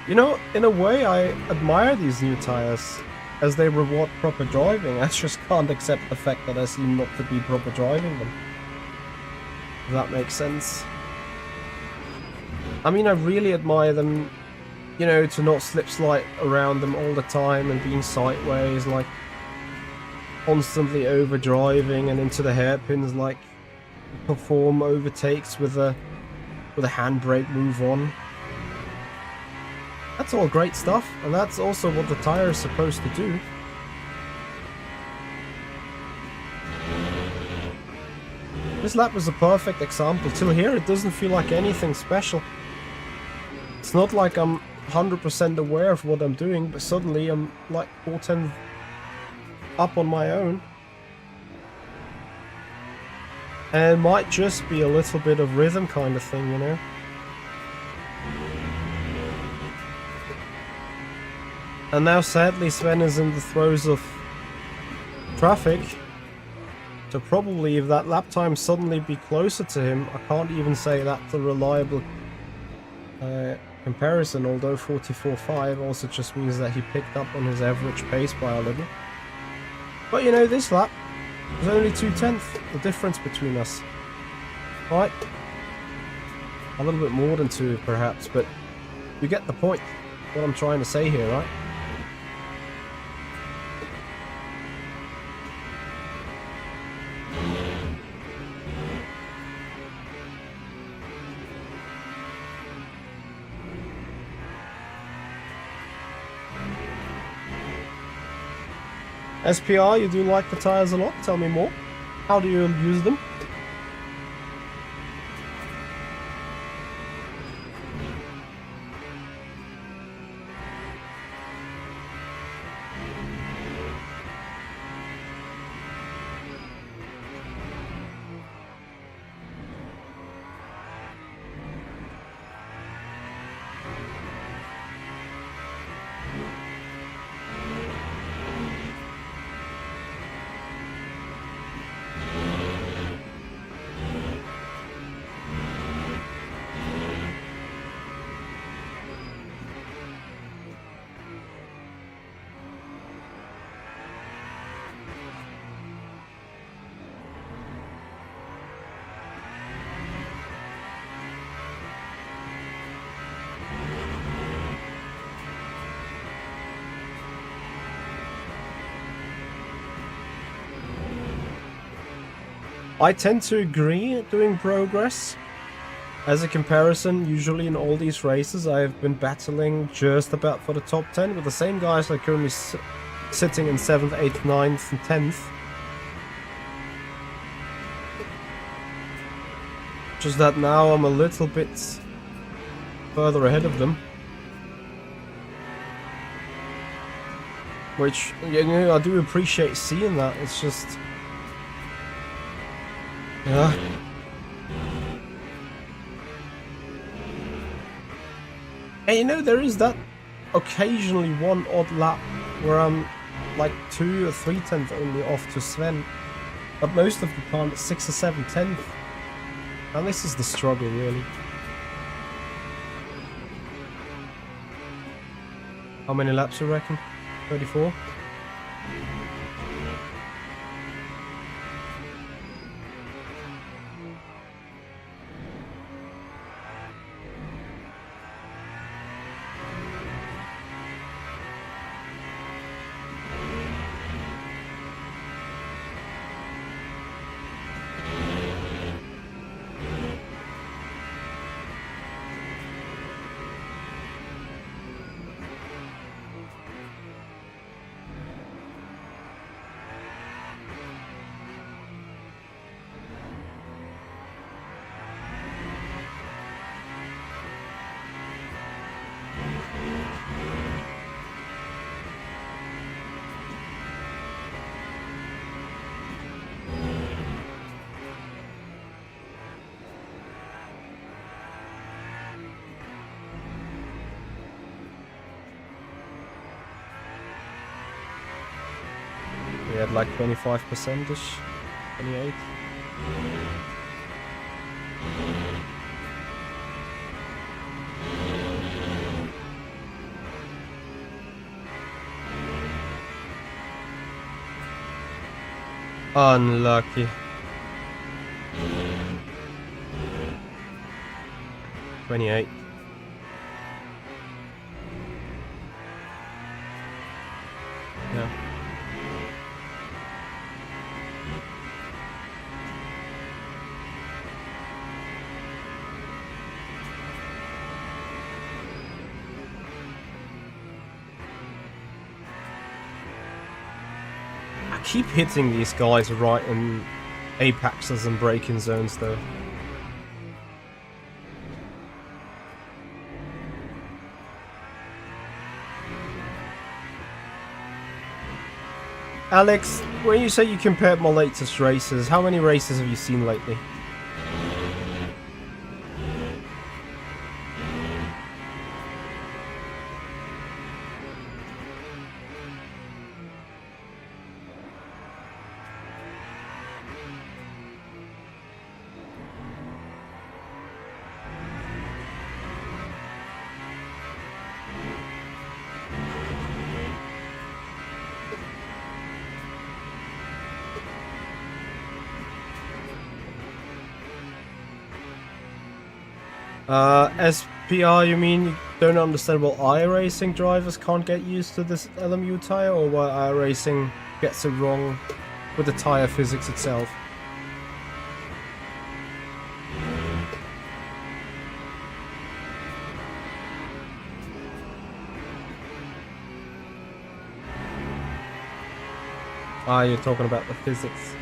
Speaker 1: You know, in a way, I admire these new tires, as they reward proper driving. I just can't accept the fact that I seem not to be proper driving them. If that makes sense. I mean, I really admire them, you know, to not slip slide around them all the time and being sideways, like constantly over driving and into the hairpins, like perform overtakes with a handbrake move on. That's all great stuff, and that's also what the tire is supposed to do. This lap was a perfect example. Till here it doesn't feel like anything special. It's not like I'm 100% aware of what I'm doing, but suddenly I'm like 4/10 up on my own. And it might just be a little bit of rhythm kind of thing, you know? And now sadly Sven is in the throes of traffic. So probably if that lap time suddenly be closer to him, I can't even say that's a reliable comparison, although 44.5 also just means that he picked up on his average pace by a little. But you know, this lap was only 2/10, the difference between us. Right? A little bit more than 2 perhaps, but you get the point, what I'm trying to say here, right? SPR, you do like the tires a lot? Tell me more. How do you use them? I tend to agree doing progress. As a comparison, usually in all these races I have been battling just about for the top 10 with the same guys like currently sitting in 7th, 8th, 9th and 10th. Just that now I'm a little bit further ahead of them. Which, you know, I do appreciate seeing that. It's just... yeah. And you know, there is that occasionally one odd lap where I'm like 2 or 3 tenths only off to Sven. But most of the time it's 6 or 7 tenths. And this is the struggle, really. How many laps you reckon? 34? We had like 25%ish, 28. Unlucky. $28. Yeah. I keep hitting these guys right in apexes and braking zones though. Alex, when you say you compared my latest races, how many races have you seen lately? SPR, you mean you don't understand why iRacing drivers can't get used to this LMU tire, or why iRacing gets it wrong with the tire physics itself? Ah, you're talking about the physics.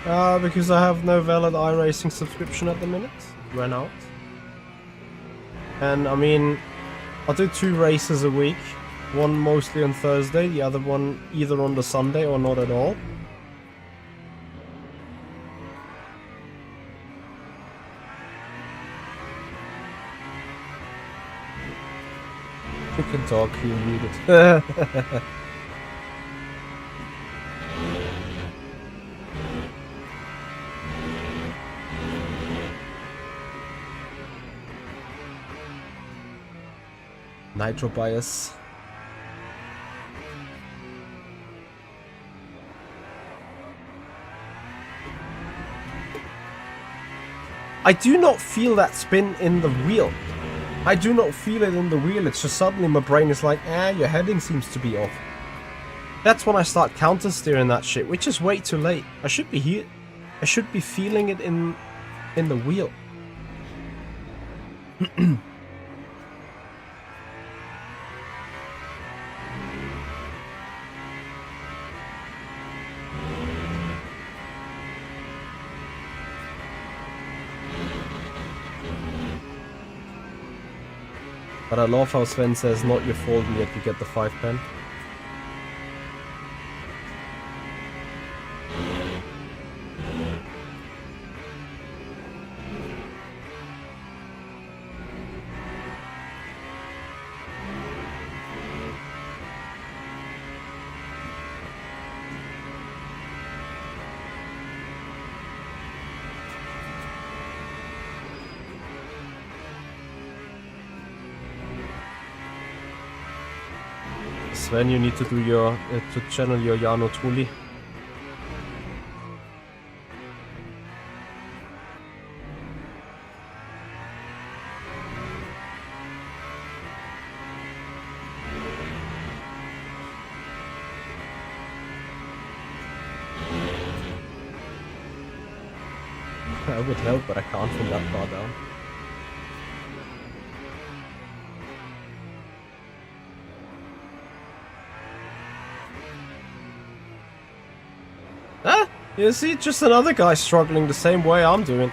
Speaker 1: Because I have no valid iRacing subscription at the minute. It ran out. And I mean, I do 2 races a week. One mostly on Thursday, the other one either on the Sunday or not at all. You can talk, you're muted. Nitro bias. I do not feel that spin in the wheel. I do not feel it in the wheel. It's just suddenly my brain is like, your heading seems to be off. That's when I start counter steering that shit, which is way too late. I should be here. I should be feeling it in the wheel. But I love how Sven says, not your fault, and yet you get the 5 pen. Sven, you need to do your to channel your Jano Tuli. I would help, but I can't from that far down. You see, just another guy struggling the same way I'm doing.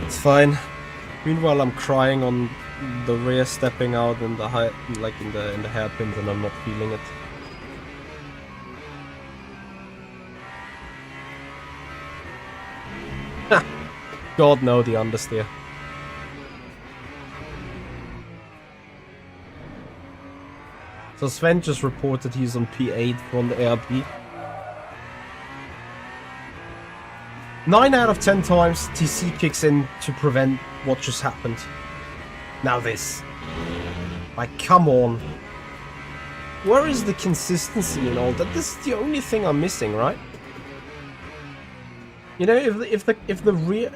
Speaker 1: It's fine. Meanwhile, I'm crying on the rear, stepping out in the high, like in the hairpins, and I'm not feeling it. God no, the understeer. So Sven just reported he's on P8 from the ARB. 9 out of 10 times TC kicks in to prevent what just happened. Now this. Like, come on. Where is the consistency in all that? This is the only thing I'm missing, right? You know, if the rear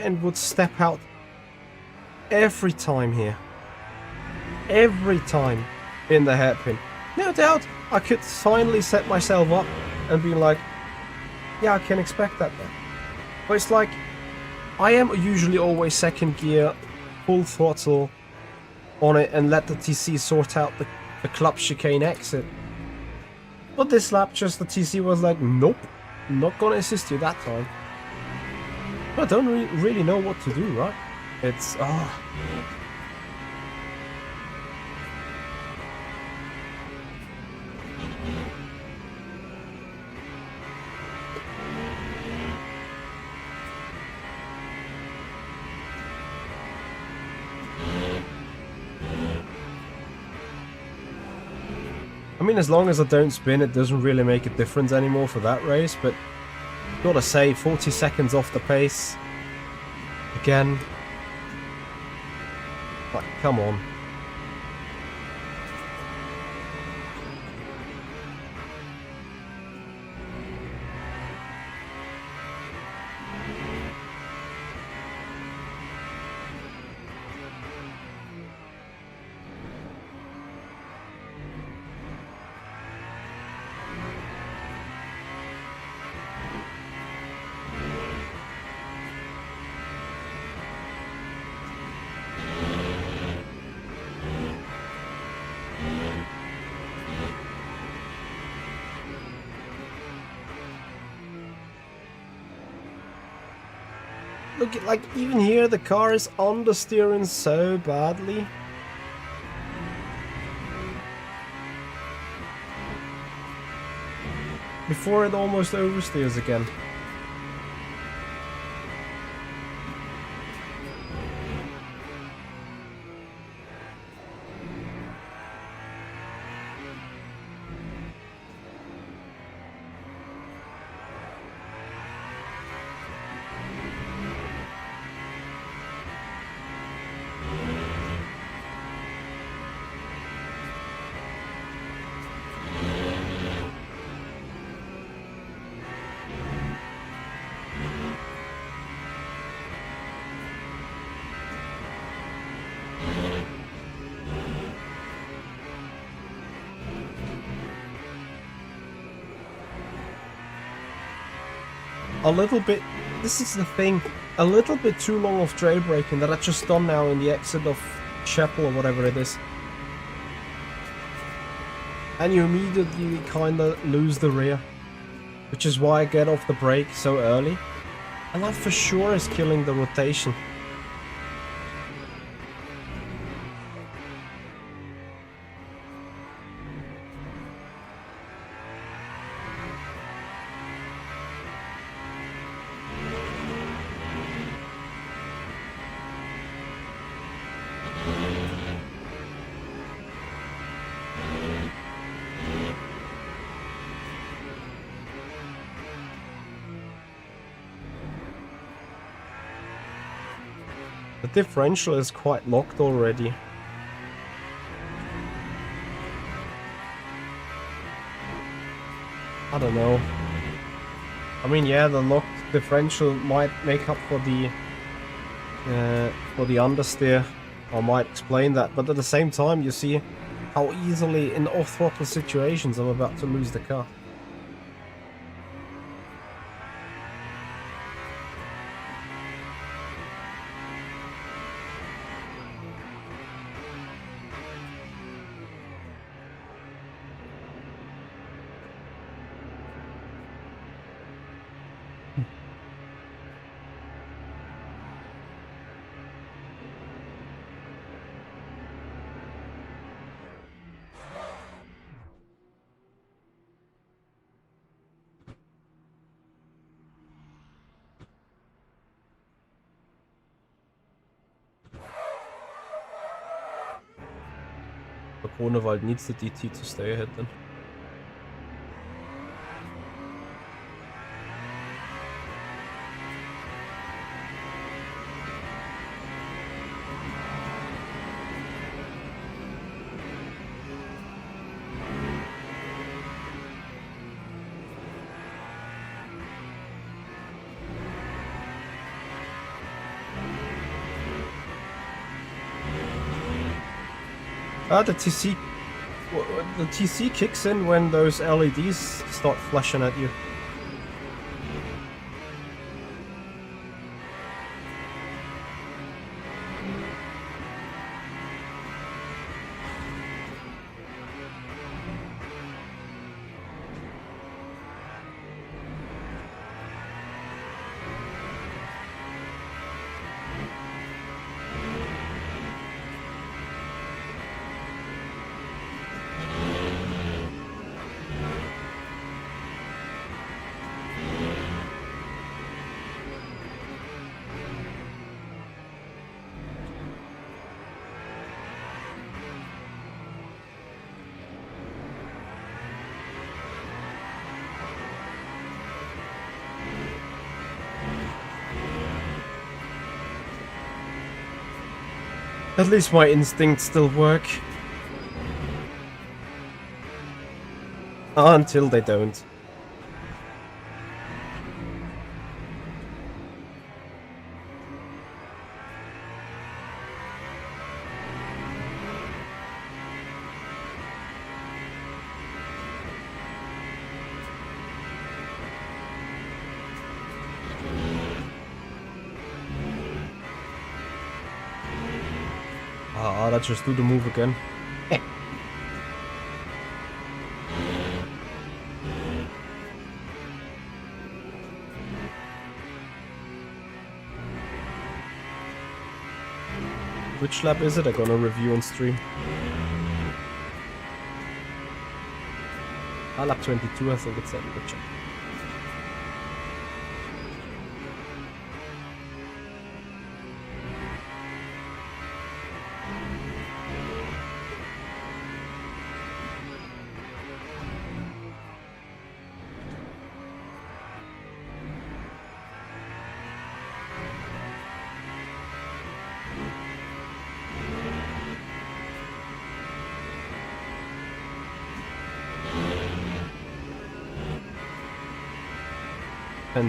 Speaker 1: end would step out every time here, every time in the hairpin, no doubt I could finally set myself up and be like, yeah, I can expect that then. But it's like, I am usually always second gear, full throttle on it, and let the TC sort out the club chicane exit. But this lap, just the TC was like, nope, not gonna assist you that time. I don't really know what to do, right? It's, I mean, as long as I don't spin, it doesn't really make a difference anymore for that race, but gotta say, 40 seconds off the pace. Again. Like, come on. Look, like, even here the car is understeering so badly. Before it almost oversteers again. A little bit, this is the thing, a little bit too long of trail braking that I just done now in the exit of Chapel or whatever it is. And you immediately kinda lose the rear, which is why I get off the brake so early. And that for sure is killing the rotation. The differential is quite locked already. I don't know. I mean, yeah, the locked differential might make up for the understeer. I might explain that, but at the same time, you see how easily in off-throttle situations I'm about to lose the car. Cornerwald needs the DT to stay ahead then. The TC kicks in when those LEDs start flashing at you. At least my instincts still work. Until they don't. Ah, let's just do the move again. Which lap is it I'm gonna review on stream? Lap 22, I think it's set in the check.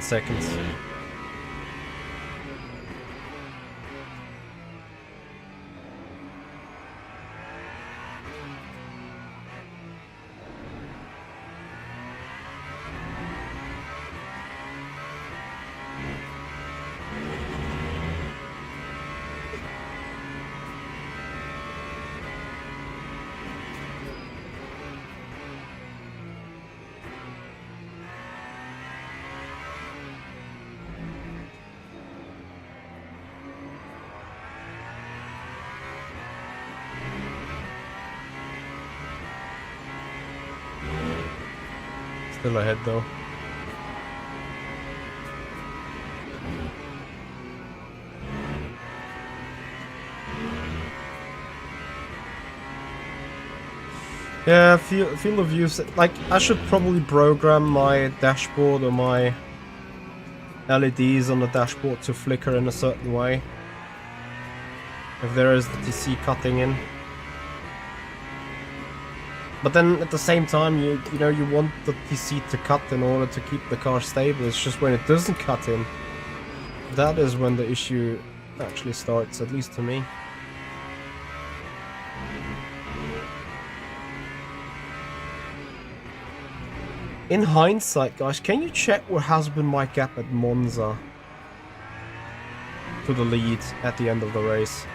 Speaker 1: Seconds. Still ahead though. Yeah, field of view. Like, I should probably program my dashboard or my LEDs on the dashboard to flicker in a certain way. If there is the TC cutting in. But then at the same time, you know, you want the TC to cut in order to keep the car stable. It's just when it doesn't cut in, that is when the issue actually starts, at least to me. In hindsight, guys, can you check what has been my gap at Monza to the lead at the end of the race?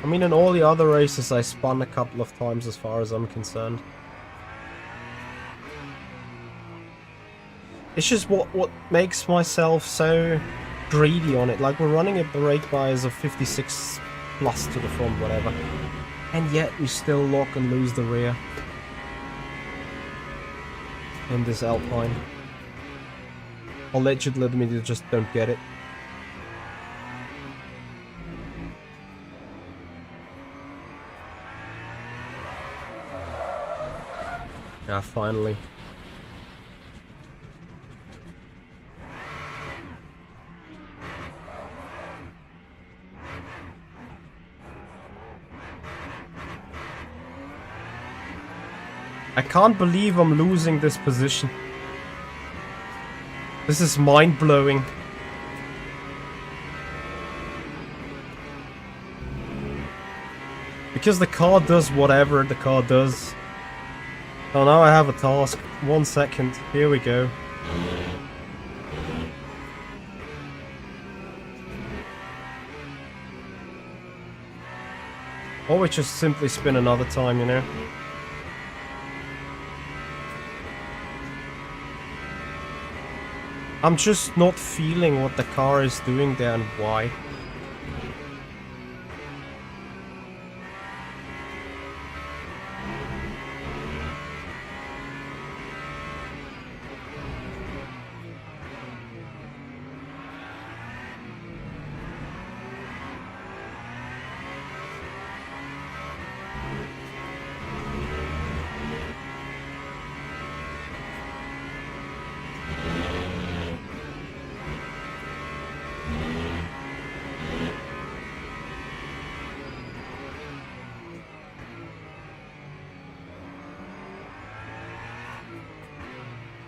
Speaker 1: I mean, in all the other races, I spun a couple of times as far as I'm concerned. It's just what makes myself so greedy on it. Like, we're running at the rate bias of 56 plus to the front, whatever. And yet we still lock and lose the rear in this Alpine. Allegedly, we just don't get it. Yeah, finally. I can't believe I'm losing this position. This is mind-blowing. Because the car does whatever the car does. Oh, now I have a task. 1 second. Here we go. Or we just simply spin another time, you know? I'm just not feeling what the car is doing there and why.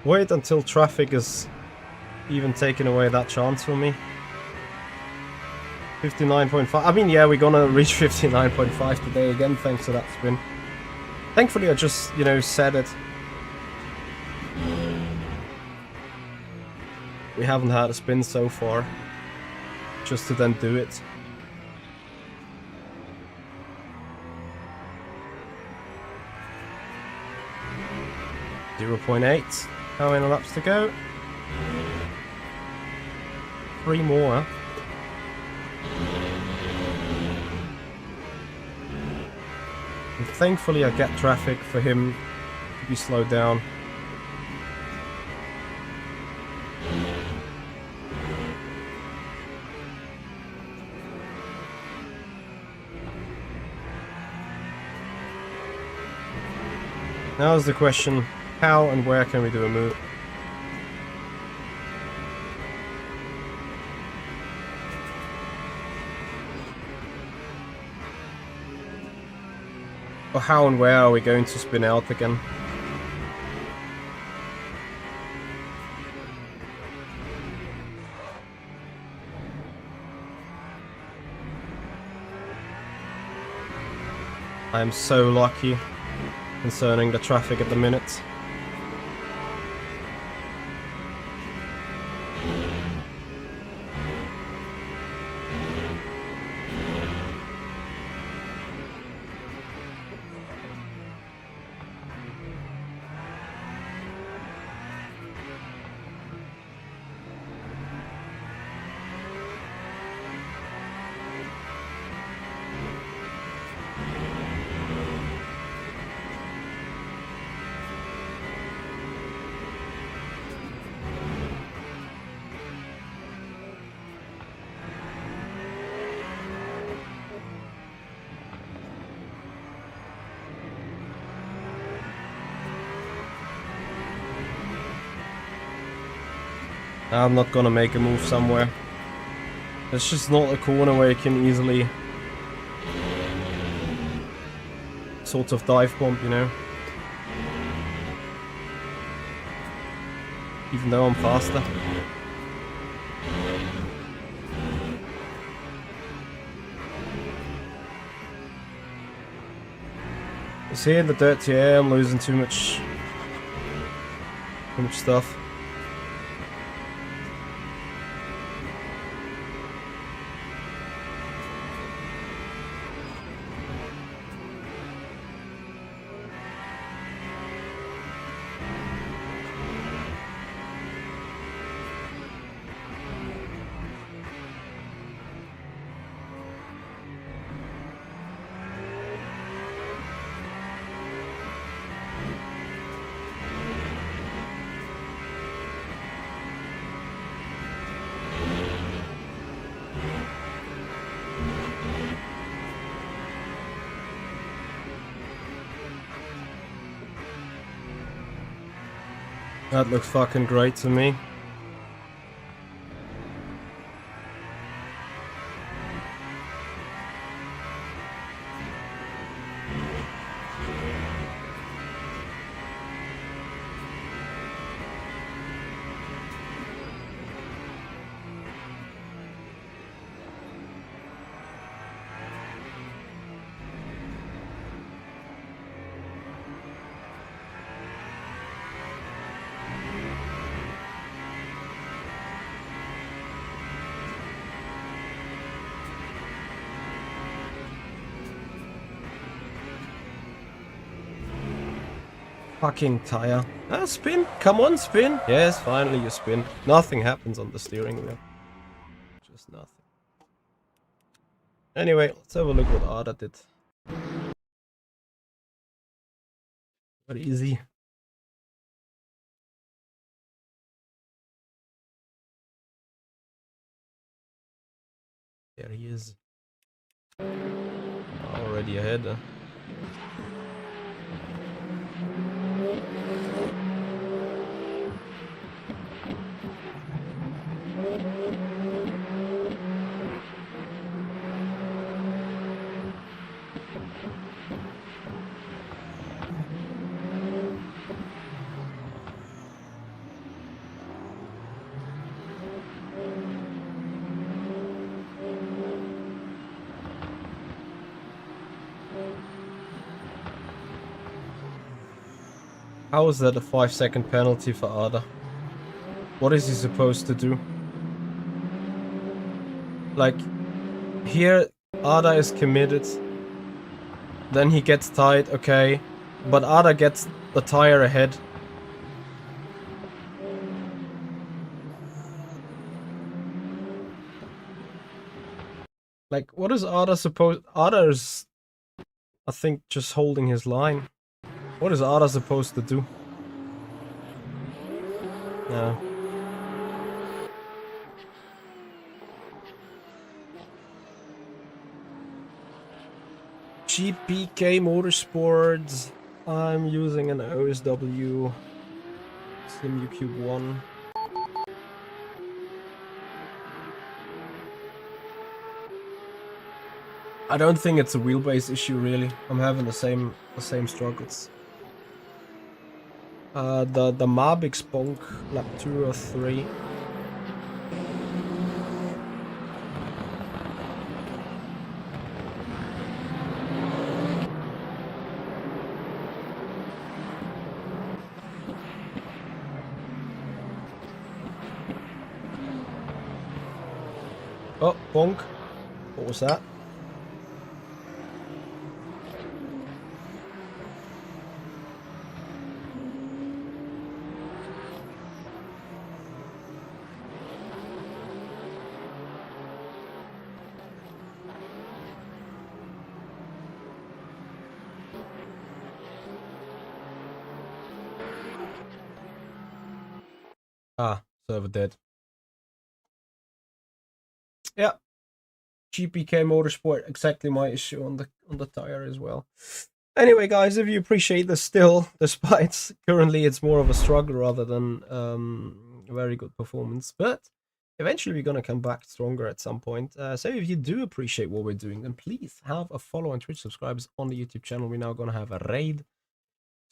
Speaker 1: wait until traffic is even taking away that chance from me. 59.5. I mean, yeah, we're gonna reach 59.5 today again, thanks to that spin. Thankfully, I just, you know, said it. We haven't had a spin so far. Just to then do it. .8. How many laps to go? 3 more. And thankfully I get traffic for him to be slowed down. Now is the question, how and where can we do a move? Or how and where are we going to spin out again? I am so lucky concerning the traffic at the minute. I'm not gonna make a move somewhere. It's just not a corner where you can easily sort of dive bomb, you know? Even though I'm faster. You see, in the dirty air, I'm losing too much stuff. That looks fucking great to me. Fucking tire. Ah, spin! Come on, spin! Yes, finally you spin. Nothing happens on the steering wheel. Just nothing. Anyway, let's have a look what Ada did. Very easy. There he is. Already ahead. How is that a 5-second penalty for Ada? What is he supposed to do? Like, here, Ada is committed. Then he gets tied, okay. But Ada gets the tire ahead. Like, what is Ada supposed... Ada is, I think, just holding his line. What is Ada supposed to do? Yeah. GPK Motorsports. I'm using an OSW Simu 1. I don't think it's a wheelbase issue really. I'm having the same struggles. The Mavic Spunk lap 2 or 3. Oh, bonk. What was that? Ah, server dead. Yeah. GPK Motorsport, exactly my issue on the tire as well. Anyway, guys, if you appreciate this still, despite currently it's more of a struggle rather than very good performance, but eventually we're gonna come back stronger at some point. So if you do appreciate what we're doing, then please have a follow on Twitch, subscribers on the YouTube channel. We're now gonna have a raid.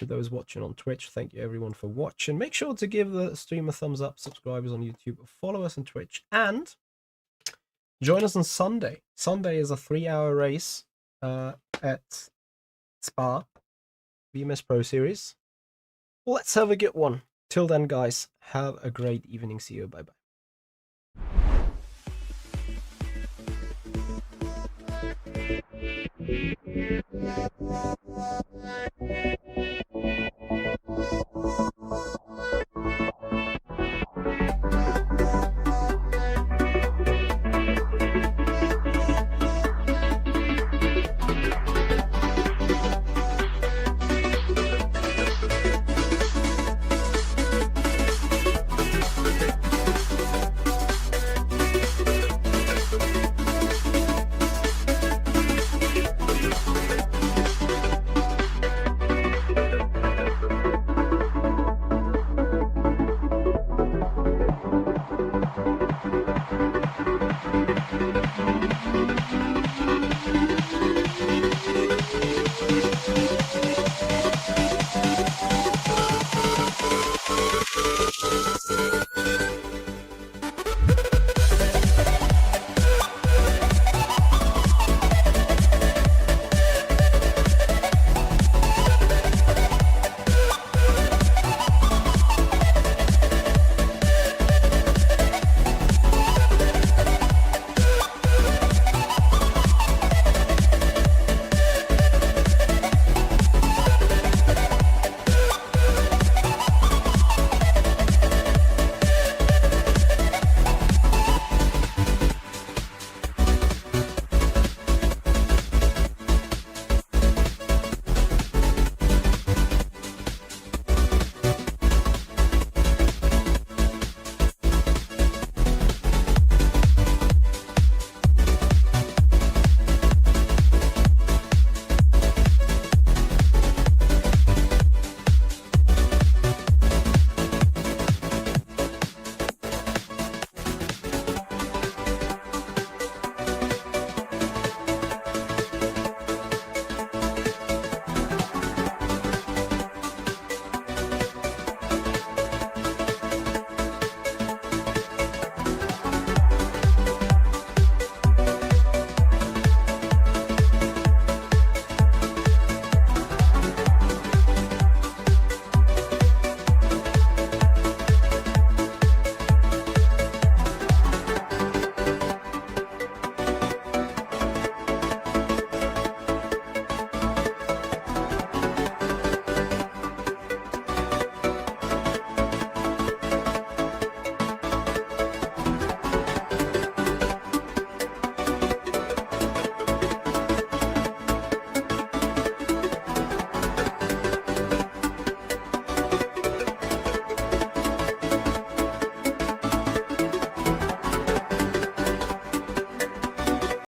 Speaker 1: To those watching on Twitch, thank you everyone for watching. Make sure to give the stream a thumbs up, subscribers on YouTube, follow us on Twitch, and join us on Sunday. Sunday is a 3-hour race at Spa, VMS Pro Series. Let's have a good one. Till then, guys, have a great evening. See you. Bye-bye.